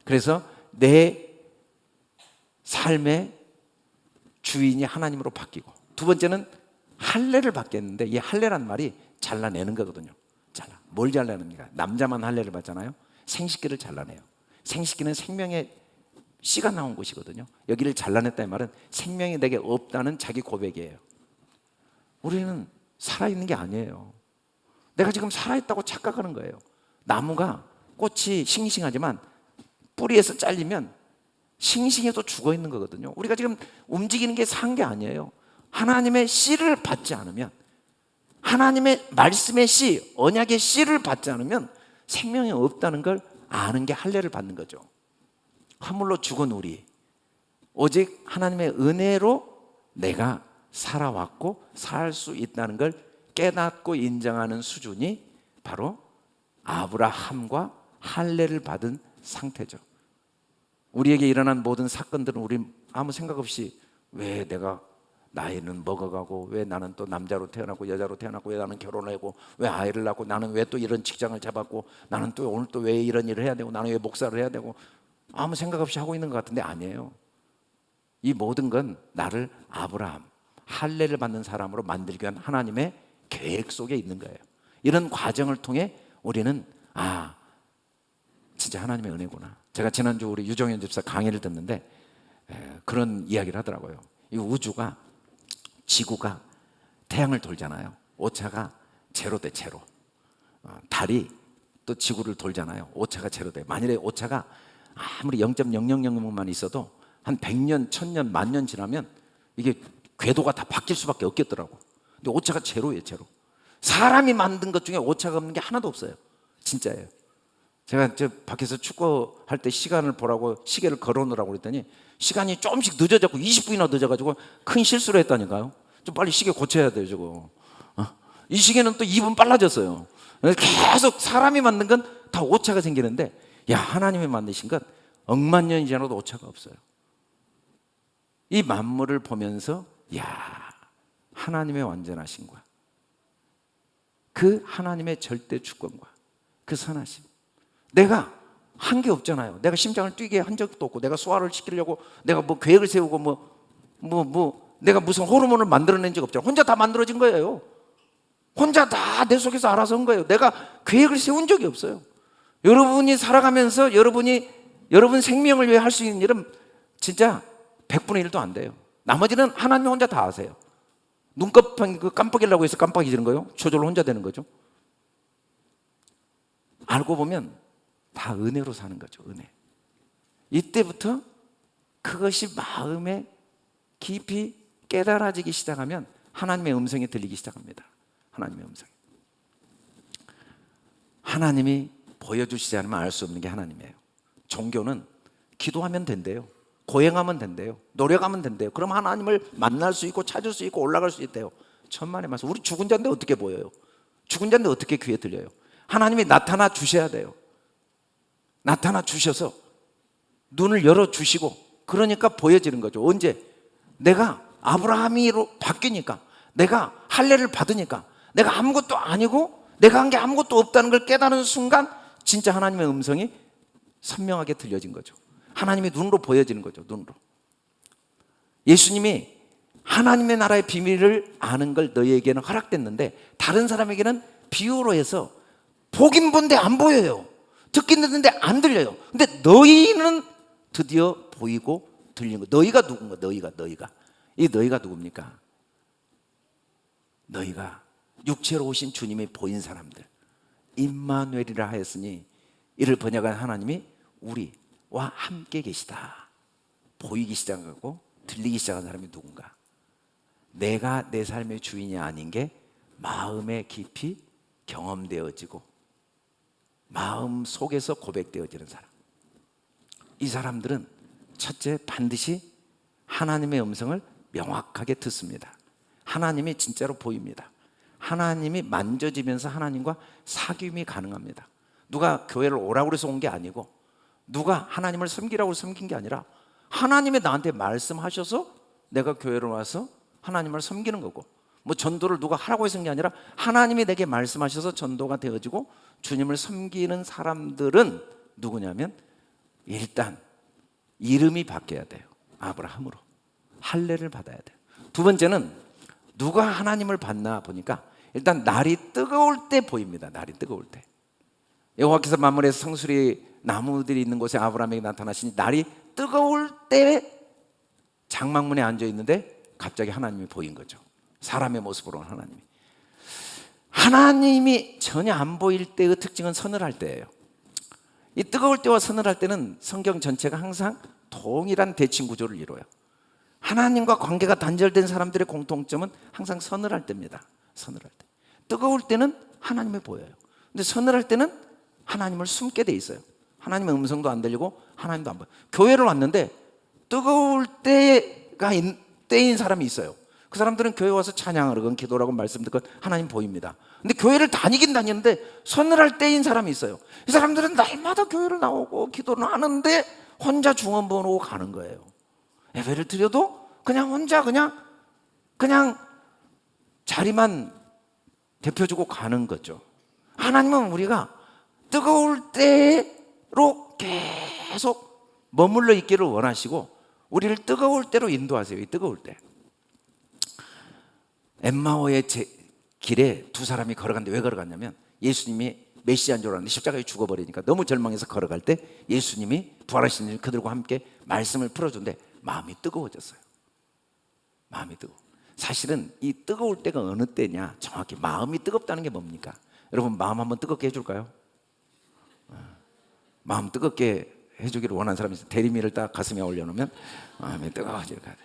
그래서 내 삶의 주인이 하나님으로 바뀌고 두 번째는 할례를 받겠는데 이 할례란 말이 잘라내는 거거든요. 뭘 잘라냅니까? 남자만 할례를 받잖아요. 생식기를 잘라내요. 생식기는 생명의 씨가 나온 곳이거든요. 여기를 잘라냈다는 말은 생명이 내게 없다는 자기 고백이에요. 우리는 살아있는 게 아니에요. 내가 지금 살아있다고 착각하는 거예요. 나무가 꽃이 싱싱하지만 뿌리에서 잘리면 싱싱해도 죽어 있는 거거든요. 우리가 지금 움직이는 게 산 게 아니에요. 하나님의 씨를 받지 않으면 하나님의 말씀의 씨, 언약의 씨를 받지 않으면 생명이 없다는 걸 아는 게 할례를 받는 거죠. 허물로 죽은 우리 오직 하나님의 은혜로 내가 살아왔고 살 수 있다는 걸 깨닫고 인정하는 수준이 바로 아브라함과 할례를 받은 상태죠. 우리에게 일어난 모든 사건들은 우리 아무 생각 없이 왜 내가 나이는 먹어가고 왜 나는 또 남자로 태어나고 여자로 태어나고 왜 나는 결혼을 하고 왜 아이를 낳고 나는 왜 또 이런 직장을 잡았고 나는 또 오늘 또 왜 이런 일을 해야 되고 나는 왜 목사를 해야 되고 아무 생각 없이 하고 있는 것 같은데 아니에요. 이 모든 건 나를 아브라함, 할례를 받는 사람으로 만들기 위한 하나님의 계획 속에 있는 거예요. 이런 과정을 통해 우리는 진짜 하나님의 은혜구나. 제가 지난주 우리 유정현 집사 강의를 듣는데 그런 이야기를 하더라고요. 이 우주가 지구가 태양을 돌잖아요. 오차가 제로 대 제로. 달이 또 지구를 돌잖아요. 오차가 제로 돼. 만일에 오차가 아무리 0.0000만 있어도 한 100년, 1000년, 10,000년 지나면 이게 궤도가 다 바뀔 수밖에 없겠더라고. 근데 오차가 제로예요, 제로. 사람이 만든 것 중에 오차가 없는 게 하나도 없어요. 진짜예요. 제가 저 밖에서 축구할 때 시간을 보라고 시계를 걸어놓으라고 그랬더니 시간이 조금씩 늦어졌고 20분이나 늦어가지고 큰 실수를 했다니까요. 좀 빨리 시계 고쳐야 돼요 저거. 이 시계는 또 2분 빨라졌어요. 계속 사람이 만든 건 다 오차가 생기는데, 야, 하나님이 만드신 건 억만 년이 지나도 오차가 없어요. 이 만물을 보면서 야, 하나님의 완전하심과 그 하나님의 절대 주권과 그 선하심, 내가 한 게 없잖아요. 내가 심장을 뛰게 한 적도 없고, 내가 소화를 시키려고 내가 뭐 계획을 세우고 내가 무슨 호르몬을 만들어낸 적 없잖아요. 혼자 다 만들어진 거예요. 혼자 다 내 속에서 알아서 한 거예요. 내가 계획을 세운 적이 없어요. 여러분이 살아가면서 여러분 생명을 위해 할 수 있는 일은 진짜 100분의 1도 안 돼요. 나머지는 하나님 혼자 다 아세요. 깜빡이려고 해서 깜빡이지는 거예요. 저절로 혼자 되는 거죠. 알고 보면 다 은혜로 사는 거죠. 은혜. 이때부터 그것이 마음에 깊이 깨달아지기 시작하면 하나님의 음성이 들리기 시작합니다. 하나님의 음성이. 하나님이 보여주시지 않으면 알 수 없는 게 하나님이에요. 종교는 기도하면 된대요. 고행하면 된대요. 노력하면 된대요. 그럼 하나님을 만날 수 있고 찾을 수 있고 올라갈 수 있대요. 천만의 말씀. 우리 죽은 자인데 어떻게 보여요? 죽은 자인데 어떻게 귀에 들려요? 하나님이 나타나 주셔야 돼요. 나타나 주셔서 눈을 열어주시고, 그러니까 보여지는 거죠. 언제? 내가 아브라함이로 바뀌니까, 내가 할례를 받으니까, 내가 아무것도 아니고 내가 한 게 아무것도 없다는 걸 깨달은 순간 진짜 하나님의 음성이 선명하게 들려진 거죠. 하나님이 눈으로 보여지는 거죠. 눈으로. 예수님이 하나님의 나라의 비밀을 아는 걸 너희에게는 허락됐는데 다른 사람에게는 비유로 해서 보긴 본데 안 보여요. 듣긴 듣는데 안 들려요. 근데 너희는 드디어 보이고 들리는 거. 너희가 누군가? 너희가. 이 너희가 누굽니까? 너희가 육체로 오신 주님이 보인 사람들, 임마누엘이라 하였으니 이를 번역한 하나님이 우리와 함께 계시다. 보이기 시작하고 들리기 시작한 사람이 누군가? 내가 내 삶의 주인이 아닌 게 마음에 깊이 경험되어지고 마음 속에서 고백되어지는 사람. 이 사람들은 첫째, 반드시 하나님의 음성을 명확하게 듣습니다. 하나님이 진짜로 보입니다. 하나님이 만져지면서 하나님과 사귐이 가능합니다. 누가 교회를 오라고 해서 온 게 아니고, 누가 하나님을 섬기라고 섬긴 게 아니라 하나님이 나한테 말씀하셔서 내가 교회로 와서 하나님을 섬기는 거고, 뭐 전도를 누가 하라고 해서 한 게 아니라 하나님이 내게 말씀하셔서 전도가 되어지고 주님을 섬기는 사람들은 누구냐면 일단 이름이 바뀌어야 돼요. 아브라함으로 할례를 받아야 돼요. 두 번째는 누가 하나님을 봤나 보니까 일단 날이 뜨거울 때 보입니다. 날이 뜨거울 때. 여호와께서 만물에서 성수리 나무들이 있는 곳에 아브라함에게 나타나시니 날이 뜨거울 때 장막문에 앉아 있는데 갑자기 하나님이 보인 거죠. 사람의 모습으로 하나님이 전혀 안 보일 때의 특징은 서늘할 때예요. 이 뜨거울 때와 서늘할 때는 성경 전체가 항상 동일한 대칭 구조를 이루어요. 하나님과 관계가 단절된 사람들의 공통점은 항상 서늘할 때입니다. 서늘할 때. 뜨거울 때는 하나님이 보여요. 근데 서늘할 때는 하나님을 숨게 돼 있어요. 하나님의 음성도 안 들리고 하나님도 안 보여요. 교회를 왔는데 뜨거울 때인 사람이 있어요. 그 사람들은 교회 와서 찬양을 하건 기도를 하건 말씀 듣건 하나님 보입니다. 근데 교회를 다니긴 다니는데 서늘할 때인 사람이 있어요. 이 사람들은 날마다 교회를 나오고 기도를 하는데 혼자 중언부언하고 가는 거예요. 예배를 드려도 그냥 혼자 그냥 자리만 대표주고 가는 거죠. 하나님은 우리가 뜨거울 때로 계속 머물러 있기를 원하시고 우리를 뜨거울 때로 인도하세요. 이 뜨거울 때. 엠마오의 길에 두 사람이 걸어갔는데 왜 걸어갔냐면 예수님이 메시아인 줄 알았는데 십자가에 죽어버리니까 너무 절망해서 걸어갈 때 예수님이 부활하신 그들과 함께 말씀을 풀어준데 마음이 뜨거워졌어요. 마음이 뜨거워. 사실은 이 뜨거울 때가 어느 때냐, 정확히 마음이 뜨겁다는 게 뭡니까? 여러분 마음 한번 뜨겁게 해줄까요? 마음 뜨겁게 해주기를 원하는 사람이 있어요. 대리미를 딱 가슴에 올려놓으면 마음이 뜨거워질 거예요.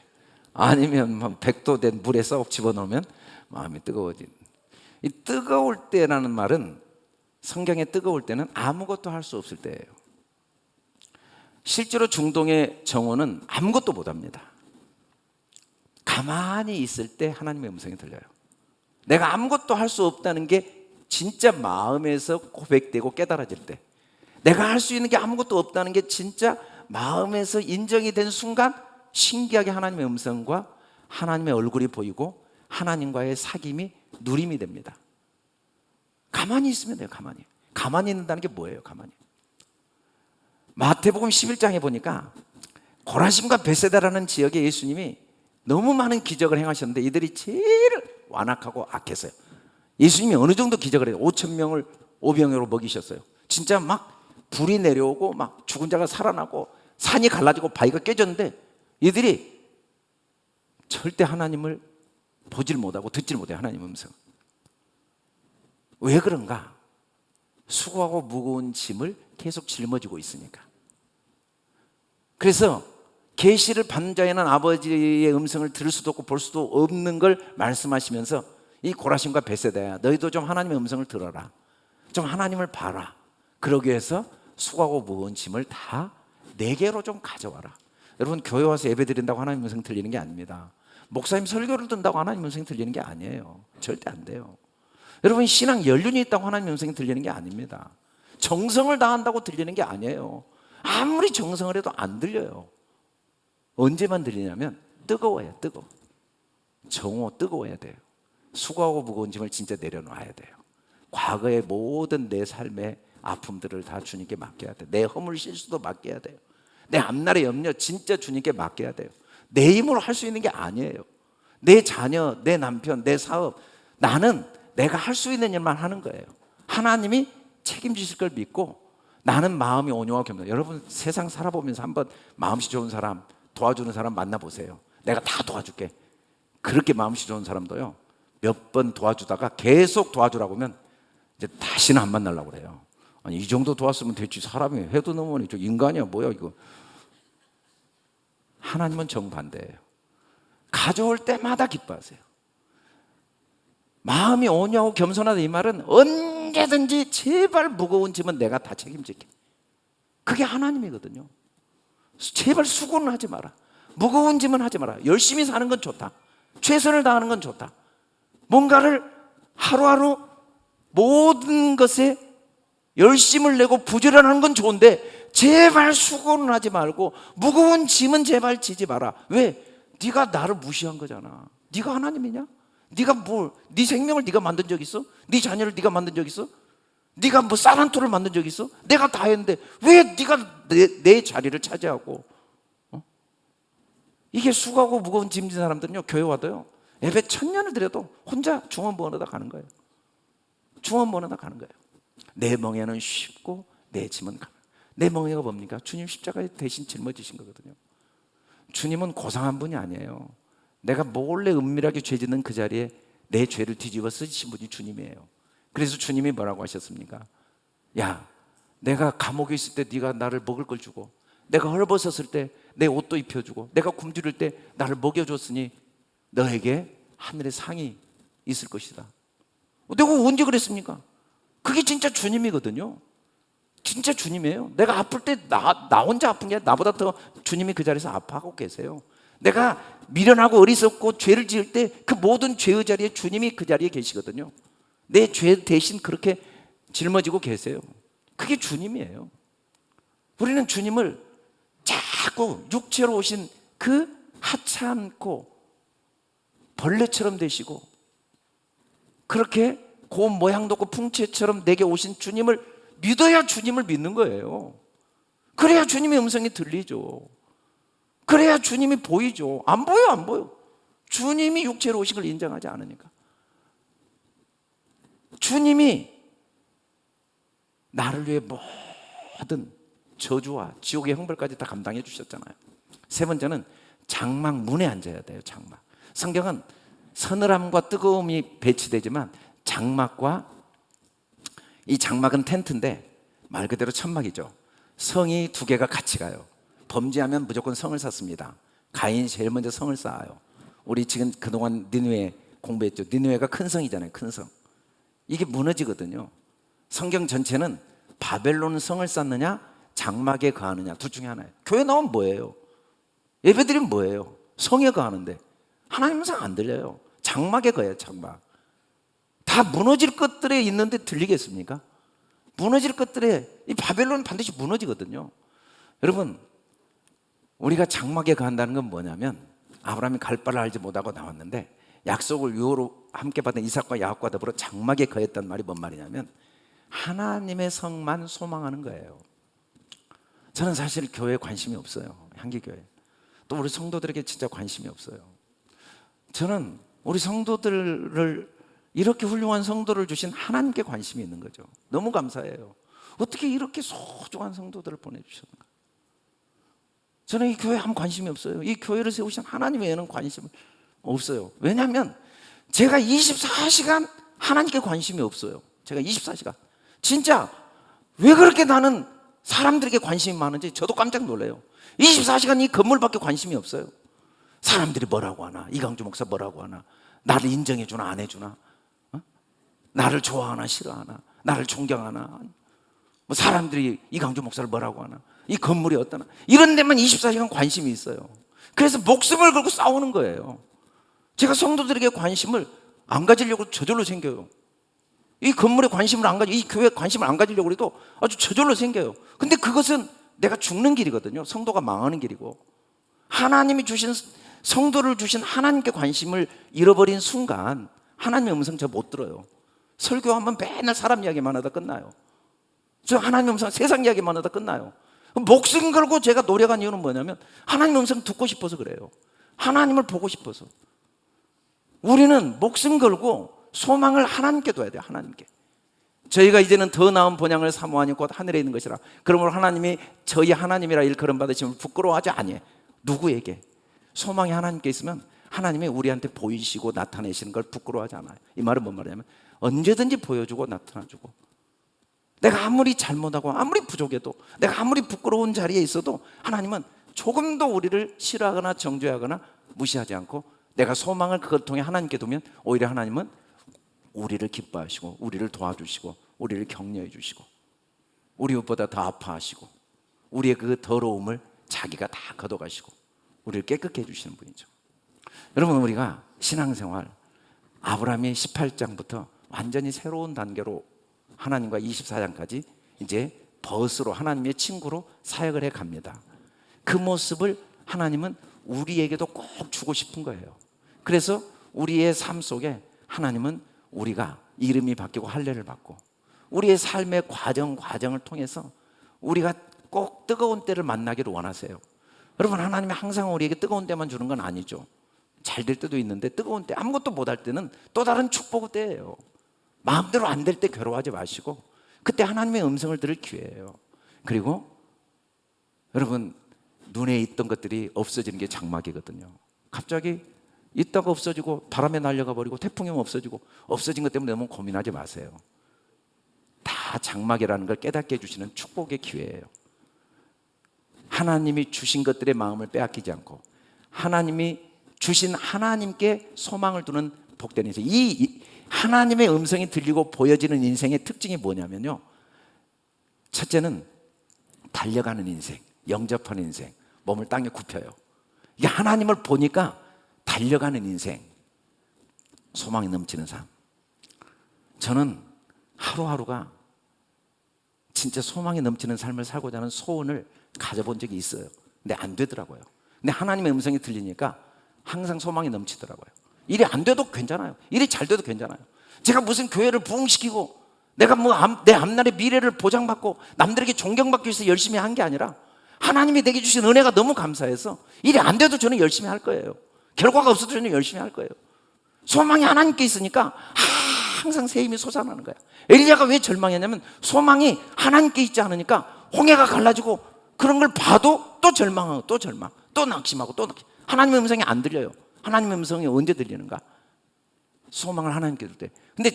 아니면 100도 된 물에 쏙 집어넣으면 마음이 뜨거워진. 이 뜨거울 때라는 말은 성경에 뜨거울 때는 아무것도 할 수 없을 때예요. 실제로 중동의 정오는 아무것도 못합니다. 가만히 있을 때 하나님의 음성이 들려요. 내가 아무것도 할 수 없다는 게 진짜 마음에서 고백되고 깨달아질 때, 내가 할 수 있는 게 아무것도 없다는 게 진짜 마음에서 인정이 된 순간 신기하게 하나님의 음성과 하나님의 얼굴이 보이고 하나님과의 사귐이 누림이 됩니다. 가만히 있으면 돼요. 가만히 있는다는 게 뭐예요? 가만히. 마태복음 11장에 보니까 고라심과 베세다라는 지역에 예수님이 너무 많은 기적을 행하셨는데 이들이 제일 완악하고 악했어요. 예수님이 어느 정도 기적을 해요? 5천 명을 오병이어로 먹이셨어요. 진짜 막 불이 내려오고 막 죽은 자가 살아나고 산이 갈라지고 바위가 깨졌는데 이들이 절대 하나님을 보질 못하고 듣질 못해요. 하나님 음성. 왜 그런가? 수고하고 무거운 짐을 계속 짊어지고 있으니까. 그래서 계시를 받는 자에는 아버지의 음성을 들을 수도 없고 볼 수도 없는 걸 말씀하시면서 이 고라심과 베세다야, 너희도 좀 하나님의 음성을 들어라. 좀 하나님을 봐라. 그러기 위해서 수고하고 무거운 짐을 다 내게로 좀 가져와라. 여러분, 교회 와서 예배 드린다고 하나님 음성 들리는 게 아닙니다. 목사님 설교를 듣는다고 하나님 음성이 들리는 게 아니에요. 절대 안 돼요. 여러분, 신앙 연륜이 있다고 하나님 음성이 들리는 게 아닙니다. 정성을 다한다고 들리는 게 아니에요. 아무리 정성을 해도 안 들려요. 언제만 들리냐면 뜨거워요. 뜨거워. 정오 뜨거워야 돼요. 수고하고 무거운 짐을 진짜 내려놔야 돼요. 과거의 모든 내 삶의 아픔들을 다 주님께 맡겨야 돼요. 내 허물 실수도 맡겨야 돼요. 내 앞날의 염려 진짜 주님께 맡겨야 돼요. 내 힘으로 할 수 있는 게 아니에요. 내 자녀, 내 남편, 내 사업, 나는 내가 할 수 있는 일만 하는 거예요. 하나님이 책임지실 걸 믿고 나는 마음이 온유하고 겸손. 여러분, 세상 살아보면서 한번 마음씨 좋은 사람, 도와주는 사람 만나보세요. 내가 다 도와줄게. 그렇게 마음씨 좋은 사람도요, 몇 번 도와주다가 계속 도와주라고 하면 이제 다시는 안 만나려고 그래요. 아니, 이 정도 도왔으면 됐지. 사람이 해도 넘으니 저 인간이야 뭐야 이거. 하나님은 정반대예요. 가져올 때마다 기뻐하세요. 마음이 온유하고 겸손하다, 이 말은 언제든지 제발 무거운 짐은 내가 다 책임질게. 그게 하나님이거든요. 제발 수고는 하지 마라. 무거운 짐은 하지 마라. 열심히 사는 건 좋다. 최선을 다하는 건 좋다. 뭔가를 하루하루 모든 것에 열심을 내고 부지런하는 건 좋은데 제발 수고는 하지 말고 무거운 짐은 제발 지지 마라. 왜? 네가 나를 무시한 거잖아. 네가 하나님이냐? 네가 뭘, 네 생명을 네가 만든 적 있어? 네 자녀를 네가 만든 적 있어? 네가 뭐 쌀 한 톨을 만든 적 있어? 내가 다 했는데 왜 네가 내 자리를 차지하고? 이게 수고하고 무거운 짐진 사람들은요, 교회 와도요, 예배 1000년을 드려도 혼자 중원 부어넣다 가는 거예요. 중원 부어넣다 가는 거예요. 내 멍에는 쉽고 내 짐은 가벼워. 내 멍에가 뭡니까? 주님 십자가에 대신 짊어지신 거거든요. 주님은 고상한 분이 아니에요. 내가 몰래 은밀하게 죄 짓는 그 자리에 내 죄를 뒤집어 쓰신 분이 주님이에요. 그래서 주님이 뭐라고 하셨습니까? 야, 내가 감옥에 있을 때 네가 나를 먹을 걸 주고, 내가 헐벗었을 때 내 옷도 입혀주고, 내가 굶주릴 때 나를 먹여줬으니 너에게 하늘의 상이 있을 것이다. 내가 언제 그랬습니까? 그게 진짜 주님이거든요. 진짜 주님이에요. 내가 아플 때 나 혼자 아픈 게 아니라 나보다 더 주님이 그 자리에서 아파하고 계세요. 내가 미련하고 어리석고 죄를 지을 때 그 모든 죄의 자리에 주님이 그 자리에 계시거든요. 내 죄 대신 그렇게 짊어지고 계세요. 그게 주님이에요. 우리는 주님을 자꾸 육체로 오신 그 하찮고 벌레처럼 되시고 그렇게 고운 모양도 없고 풍채처럼 내게 오신 주님을 믿어야 주님을 믿는 거예요. 그래야 주님의 음성이 들리죠. 그래야 주님이 보이죠. 안 보여, 안 보여. 주님이 육체로 오신 걸 인정하지 않으니까. 주님이 나를 위해 모든 저주와 지옥의 형벌까지 다 감당해 주셨잖아요. 세 번째는 장막 문에 앉아야 돼요. 장막. 성경은 서늘함과 뜨거움이 배치되지만 장막과, 이 장막은 텐트인데 말 그대로 천막이죠. 성이 두 개가 같이 가요. 범죄하면 무조건 성을 쌓습니다. 가인이 제일 먼저 성을 쌓아요. 우리 지금 그동안 니느웨 공부했죠. 니느웨가 큰 성이잖아요. 큰 성. 이게 무너지거든요. 성경 전체는 바벨론 성을 쌓느냐 장막에 거하느냐 둘 중에 하나예요. 교회 나오면 뭐예요? 예배드리면 뭐예요? 성에 거하는데 하나님 성 안 들려요. 장막에 거해요. 장막. 다 무너질 것들에 있는데 들리겠습니까? 무너질 것들에, 이 바벨론은 반드시 무너지거든요. 여러분, 우리가 장막에 거한다는 건 뭐냐면, 아브라함이 갈 바를 알지 못하고 나왔는데 약속을 유호로 함께 받은 이삭과 야곱과 더불어 장막에 거했단 말이 뭔 말이냐면 하나님의 성만 소망하는 거예요. 저는 사실 교회에 관심이 없어요. 향기교회. 또 우리 성도들에게 진짜 관심이 없어요. 저는 우리 성도들을, 이렇게 훌륭한 성도를 주신 하나님께 관심이 있는 거죠. 너무 감사해요. 어떻게 이렇게 소중한 성도들을 보내주셨는가. 저는 이 교회에 아무 관심이 없어요. 이 교회를 세우신 하나님 외에는 관심이 없어요. 왜냐하면 제가 24시간 하나님께 관심이 없어요. 제가 24시간 진짜 왜 그렇게 나는 사람들에게 관심이 많은지 저도 깜짝 놀라요. 24시간 이 건물밖에 관심이 없어요. 사람들이 뭐라고 하나, 이강주 목사 뭐라고 하나, 나를 인정해 주나 안 해주나, 나를 좋아하나 싫어하나, 나를 존경하나, 뭐 사람들이 이강주 목사를 뭐라고 하나, 이 건물이 어떠나, 이런 데만 24시간 관심이 있어요. 그래서 목숨을 걸고 싸우는 거예요. 제가 성도들에게 관심을 안 가지려고 저절로 생겨요. 이 건물에 관심을 안 가지고, 이 교회에 관심을 안 가지려고 해도 아주 저절로 생겨요. 근데 그것은 내가 죽는 길이거든요. 성도가 망하는 길이고, 하나님이 주신, 성도를 주신 하나님께 관심을 잃어버린 순간 하나님의 음성 저 못 들어요. 설교하면 맨날 사람 이야기만 하다 끝나요. 저 하나님의 음성 세상 이야기만 하다 끝나요. 목숨 걸고 제가 노력한 이유는 뭐냐면 하나님의 음성 듣고 싶어서 그래요. 하나님을 보고 싶어서. 우리는 목숨 걸고 소망을 하나님께 둬야 돼요. 하나님께. 저희가 이제는 더 나은 본향을 사모하니 곧 하늘에 있는 것이라. 그러므로 하나님이 저희 하나님이라 일컬음 받으심을 부끄러워하지 아니에요. 누구에게? 소망이 하나님께 있으면 하나님이 우리한테 보이시고 나타내시는 걸 부끄러워하지 않아요. 이 말은 뭔 말이냐면 언제든지 보여주고 나타나주고, 내가 아무리 잘못하고 아무리 부족해도, 내가 아무리 부끄러운 자리에 있어도 하나님은 조금도 우리를 싫어하거나 정죄하거나 무시하지 않고, 내가 소망을 그걸 통해 하나님께 두면 오히려 하나님은 우리를 기뻐하시고 우리를 도와주시고 우리를 격려해 주시고 우리보다 더 아파하시고 우리의 그 더러움을 자기가 다 걷어가시고 우리를 깨끗게 해주시는 분이죠. 여러분, 우리가 신앙생활 아브라함이 18장부터 완전히 새로운 단계로 하나님과 24장까지 이제 벗으로, 하나님의 친구로 사역을 해갑니다. 그 모습을 하나님은 우리에게도 꼭 주고 싶은 거예요. 그래서 우리의 삶 속에 하나님은 우리가 이름이 바뀌고 할례를 받고 우리의 삶의 과정을 통해서 우리가 꼭 뜨거운 때를 만나기를 원하세요. 여러분, 하나님이 항상 우리에게 뜨거운 때만 주는 건 아니죠. 잘 될 때도 있는데 뜨거운 때, 아무것도 못할 때는 또 다른 축복의 때예요. 마음대로 안 될 때 괴로워하지 마시고 그때 하나님의 음성을 들을 기회예요. 그리고 여러분, 눈에 있던 것들이 없어지는 게 장막이거든요. 갑자기 있다가 없어지고 바람에 날려가 버리고 태풍이 없어지고, 없어진 것 때문에 너무 고민하지 마세요. 다 장막이라는 걸 깨닫게 해주시는 축복의 기회예요. 하나님이 주신 것들의 마음을 빼앗기지 않고 하나님이 주신 하나님께 소망을 두는 복된 인생. 이 하나님의 음성이 들리고 보여지는 인생의 특징이 뭐냐면요, 첫째는 달려가는 인생, 영접하는 인생, 몸을 땅에 굽혀요. 이게 하나님을 보니까 달려가는 인생, 소망이 넘치는 삶. 저는 하루하루가 진짜 소망이 넘치는 삶을 살고자 하는 소원을 가져본 적이 있어요. 근데 안 되더라고요. 근데 하나님의 음성이 들리니까 항상 소망이 넘치더라고요. 일이 안 돼도 괜찮아요. 일이 잘 돼도 괜찮아요. 제가 무슨 교회를 부흥시키고 내가 뭐 내 앞날의 미래를 보장받고 남들에게 존경받기 위해서 열심히 한 게 아니라 하나님이 내게 주신 은혜가 너무 감사해서 일이 안 돼도 저는 열심히 할 거예요. 결과가 없어도 저는 열심히 할 거예요. 소망이 하나님께 있으니까 항상 새 힘이 솟아나는 거야. 엘리야가 왜 절망했냐면 소망이 하나님께 있지 않으니까 홍해가 갈라지고 그런 걸 봐도 또 절망하고 또 절망, 또 낙심하고 또 낙심. 하나님의 음성이 안 들려요. 하나님의 음성이 언제 들리는가? 소망을 하나님께 둘 때. 근데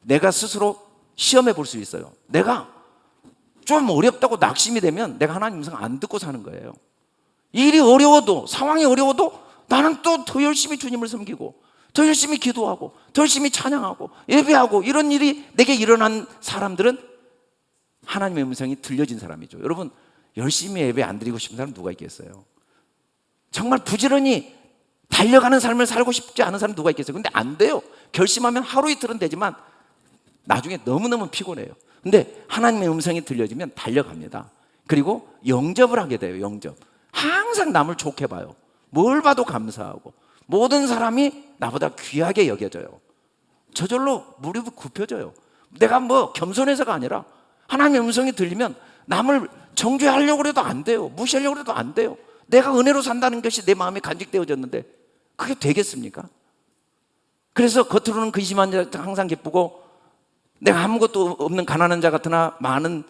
내가 스스로 시험해 볼 수 있어요. 내가 좀 어렵다고 낙심이 되면 내가 하나님 음성 안 듣고 사는 거예요. 일이 어려워도, 상황이 어려워도 나는 또 더 열심히 주님을 섬기고 더 열심히 기도하고 더 열심히 찬양하고 예배하고 이런 일이 내게 일어난 사람들은 하나님의 음성이 들려진 사람이죠. 여러분, 열심히 예배 안 드리고 싶은 사람 누가 있겠어요? 정말 부지런히 달려가는 삶을 살고 싶지 않은 사람 누가 있겠어요? 근데 안 돼요. 결심하면 하루 이틀은 되지만 나중에 너무너무 피곤해요. 근데 하나님의 음성이 들려지면 달려갑니다. 그리고 영접을 하게 돼요. 영접. 항상 남을 좋게 봐요. 뭘 봐도 감사하고 모든 사람이 나보다 귀하게 여겨져요. 저절로 무릎이 굽혀져요. 내가 뭐 겸손해서가 아니라 하나님의 음성이 들리면 남을 정죄하려고 해도 안 돼요. 무시하려고 해도 안 돼요. 내가 은혜로 산다는 것이 내 마음에 간직되어졌는데 그게 되겠습니까? 그래서 겉으로는 근심한 자 항상 기쁘고 내가 아무것도 없는 가난한 자 같으나 많은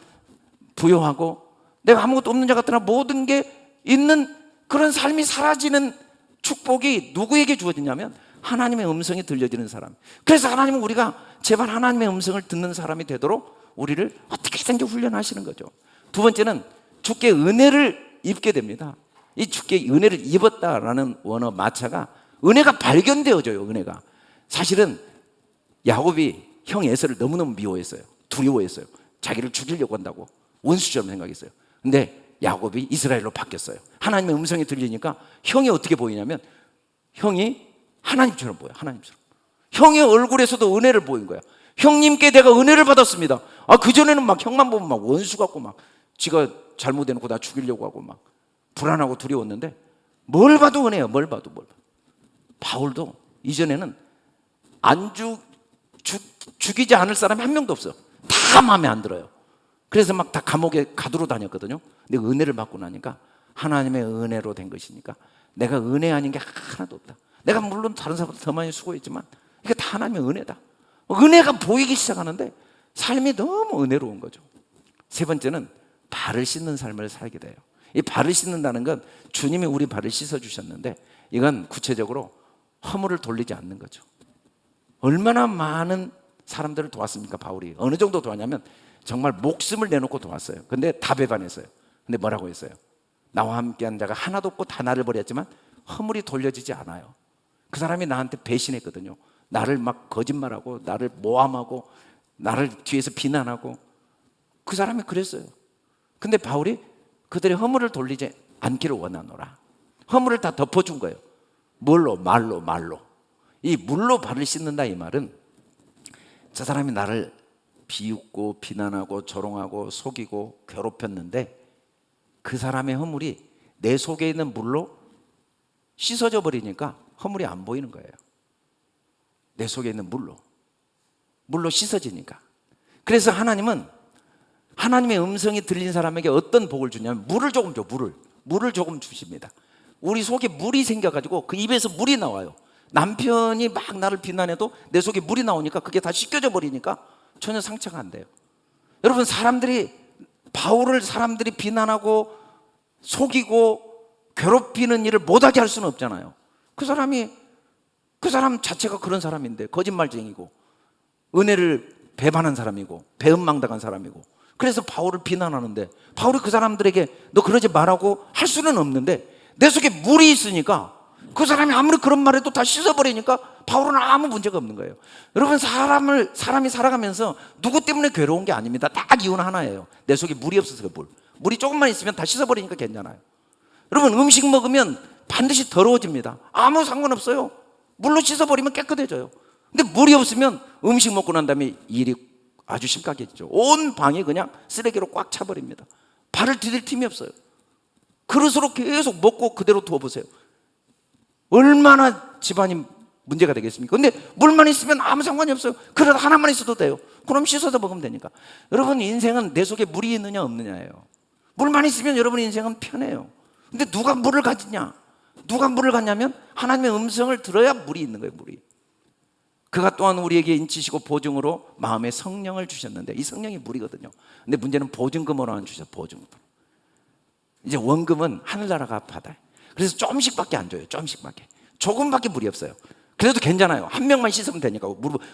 부요하고 내가 아무것도 없는 자 같으나 모든 게 있는 그런 삶이 사라지는 축복이 누구에게 주어지냐면 하나님의 음성이 들려지는 사람. 그래서 하나님은 우리가 제발 하나님의 음성을 듣는 사람이 되도록 우리를 어떻게든지 훈련하시는 거죠. 두 번째는 주께 은혜를 입게 됩니다. 이 주께 은혜를 입었다라는 원어 마차가 은혜가 발견되어져요. 은혜가 사실은 야곱이 형 에서를 너무너무 미워했어요. 두려워했어요. 자기를 죽이려고 한다고 원수처럼 생각했어요. 근데 야곱이 이스라엘로 바뀌었어요. 하나님의 음성이 들리니까 형이 어떻게 보이냐면 형이 하나님처럼 보여요. 하나님처럼. 형의 얼굴에서도 은혜를 보인 거야. 형님께 내가 은혜를 받았습니다. 그전에는 막 형만 보면 막 원수 같고 막 지가 잘못해놓고 나 죽이려고 하고 막 불안하고 두려웠는데 뭘 봐도 은혜예요. 뭘 봐도. 바울도 이전에는 죽이지 않을 사람이 한 명도 없어요. 다 마음에 안 들어요. 그래서 막 다 감옥에 가두러 다녔거든요. 근데 은혜를 받고 나니까 하나님의 은혜로 된 것이니까 내가 은혜 아닌 게 하나도 없다. 내가 물론 다른 사람보다 더 많이 수고했지만 이게 다 하나님의 은혜다. 은혜가 보이기 시작하는데 삶이 너무 은혜로운 거죠. 세 번째는 발을 씻는 삶을 살게 돼요. 이 발을 씻는다는 건 주님이 우리 발을 씻어주셨는데 이건 구체적으로 허물을 돌리지 않는 거죠. 얼마나 많은 사람들을 도왔습니까? 바울이 어느 정도 도왔냐면 정말 목숨을 내놓고 도왔어요. 근데 다 배반했어요. 근데 뭐라고 했어요? 나와 함께한 자가 하나도 없고 다 나를 버렸지만 허물이 돌려지지 않아요. 그 사람이 나한테 배신했거든요. 나를 막 거짓말하고 나를 모함하고 나를 뒤에서 비난하고 그 사람이 그랬어요. 근데 바울이 그들의 허물을 돌리지 않기를 원하노라. 허물을 다 덮어준 거예요. 뭘로? 말로. 이 물로 발을 씻는다 이 말은 저 사람이 나를 비웃고 비난하고 조롱하고 속이고 괴롭혔는데 그 사람의 허물이 내 속에 있는 물로 씻어져 버리니까 허물이 안 보이는 거예요. 내 속에 있는 물로 씻어지니까. 그래서 하나님은 하나님의 음성이 들린 사람에게 어떤 복을 주냐면 물을 조금 줘. 물을 조금 주십니다. 우리 속에 물이 생겨가지고 그 입에서 물이 나와요. 남편이 막 나를 비난해도 내 속에 물이 나오니까 그게 다 씻겨져 버리니까 전혀 상처가 안 돼요. 여러분, 바울을 사람들이 비난하고 속이고 괴롭히는 일을 못하게 할 수는 없잖아요. 그 사람 자체가 그런 사람인데 거짓말쟁이고 은혜를 배반한 사람이고 배은망당한 사람이고 그래서 바울을 비난하는데 바울이 그 사람들에게 너 그러지 말라고 할 수는 없는데 내 속에 물이 있으니까 그 사람이 아무리 그런 말해도 다 씻어버리니까 바울은 아무 문제가 없는 거예요. 여러분, 사람이 살아가면서 누구 때문에 괴로운 게 아닙니다. 딱 이유는 하나예요. 내 속에 물이 없어서 물이 조금만 있으면 다 씻어버리니까 괜찮아요. 여러분, 음식 먹으면 반드시 더러워집니다. 아무 상관없어요. 물로 씻어버리면 깨끗해져요. 근데 물이 없으면 음식 먹고 난 다음에 일이 아주 심각해지죠. 온 방이 그냥 쓰레기로 꽉 차버립니다. 발을 디딜 틈이 없어요. 그릇으로 계속 먹고 그대로 두어보세요. 얼마나 집안이 문제가 되겠습니까? 근데 물만 있으면 아무 상관이 없어요. 그릇 하나만 있어도 돼요. 그럼 씻어서 먹으면 되니까. 여러분, 인생은 내 속에 물이 있느냐 없느냐예요. 물만 있으면 여러분 인생은 편해요. 근데 누가 물을 가지냐? 누가 물을 갖냐면 하나님의 음성을 들어야 물이 있는 거예요. 물이. 그가 또한 우리에게 인치시고 보증으로 마음에 성령을 주셨는데 이 성령이 물이거든요. 근데 문제는 보증금으로 안 주셔. 보증금. 이제 원금은 하늘나라가 받아요. 그래서 조금씩밖에 안 줘요. 조금밖에 물이 없어요. 그래도 괜찮아요. 한 명만 씻으면 되니까.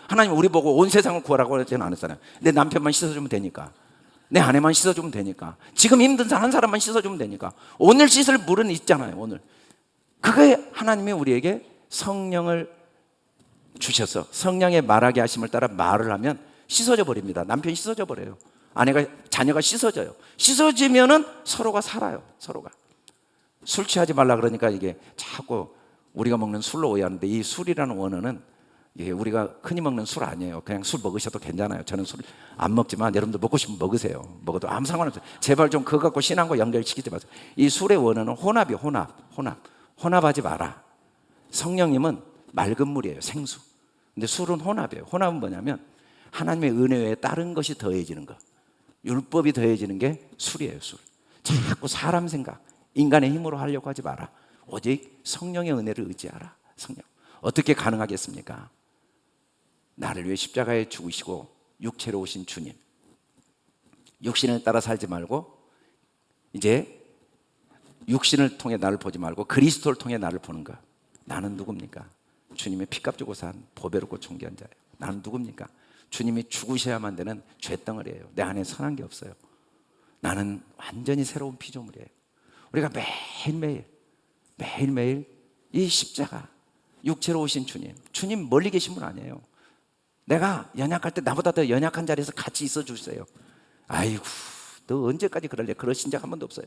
하나님 우리 보고 온 세상을 구하라고 하지는 않았잖아요. 내 남편만 씻어주면 되니까. 내 아내만 씻어주면 되니까. 지금 힘든 한 사람만 씻어주면 되니까. 오늘 씻을 물은 있잖아요. 오늘. 그게 하나님이 우리에게 성령을 주셔서 성령의 말하게 하심을 따라 말을 하면 씻어져 버립니다. 남편이 씻어져 버려요. 아내가, 자녀가 씻어져요. 씻어지면은 서로가 살아요. 서로가. 술 취하지 말라 그러니까 이게 자꾸 우리가 먹는 술로 오해하는데, 이 술이라는 원어는 이게 우리가 흔히 먹는 술 아니에요. 그냥 술 먹으셔도 괜찮아요. 저는 술 안 먹지만 여러분들 먹고 싶으면 먹으세요. 먹어도 아무 상관없어요. 제발 좀 그거 갖고 신앙과 연결시키지 마세요. 이 술의 원어는 혼합이에요. 혼합하지 마라. 성령님은 맑은 물이에요. 생수. 근데 술은 혼합이에요. 혼합은 뭐냐면 하나님의 은혜 외에 다른 것이 더해지는 거. 율법이 더해지는 게 술이에요. 술. 자꾸 사람 생각, 인간의 힘으로 하려고 하지 마라. 오직 성령의 은혜를 의지하라. 성령. 어떻게 가능하겠습니까? 나를 위해 십자가에 죽으시고 육체로 오신 주님, 육신을 따라 살지 말고 이제 육신을 통해 나를 보지 말고 그리스도를 통해 나를 보는 것. 나는 누굽니까? 주님의 피값 주고 산 보배롭고 존귀한 자예요. 나는 누굽니까? 주님이 죽으셔야만 되는 쇳덩어리예요. 내 안에 선한 게 없어요. 나는 완전히 새로운 피조물이에요. 우리가 매일매일 이 십자가, 육체로 오신 주님 멀리 계신 분 아니에요. 내가 연약할 때 나보다 더 연약한 자리에서 같이 있어 주세요. 아이고, 너 언제까지 그럴래? 그러신 적 한 번도 없어요.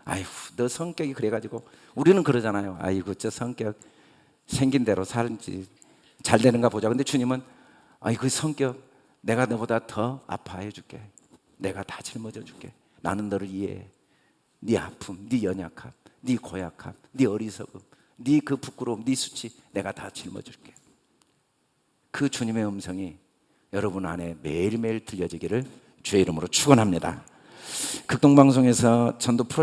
아이고, 너 성격이 그래가지고. 우리는 그러잖아요. 아이고, 저 성격 생긴 대로 살지 잘 되는가 보자. 근데 주님은 아이, 그 성격 내가 너보다 더 아파해 줄게. 내가 다 짊어져 줄게. 나는 너를 이해해. 네 아픔, 네 연약함, 네 고약함, 네 어리석음, 네 그 부끄러움, 네 수치 내가 다 짊어질게. 그 주님의 음성이 여러분 안에 매일매일 들려지기를 주의 이름으로 축원합니다. 극동방송에서 전도 프로젝트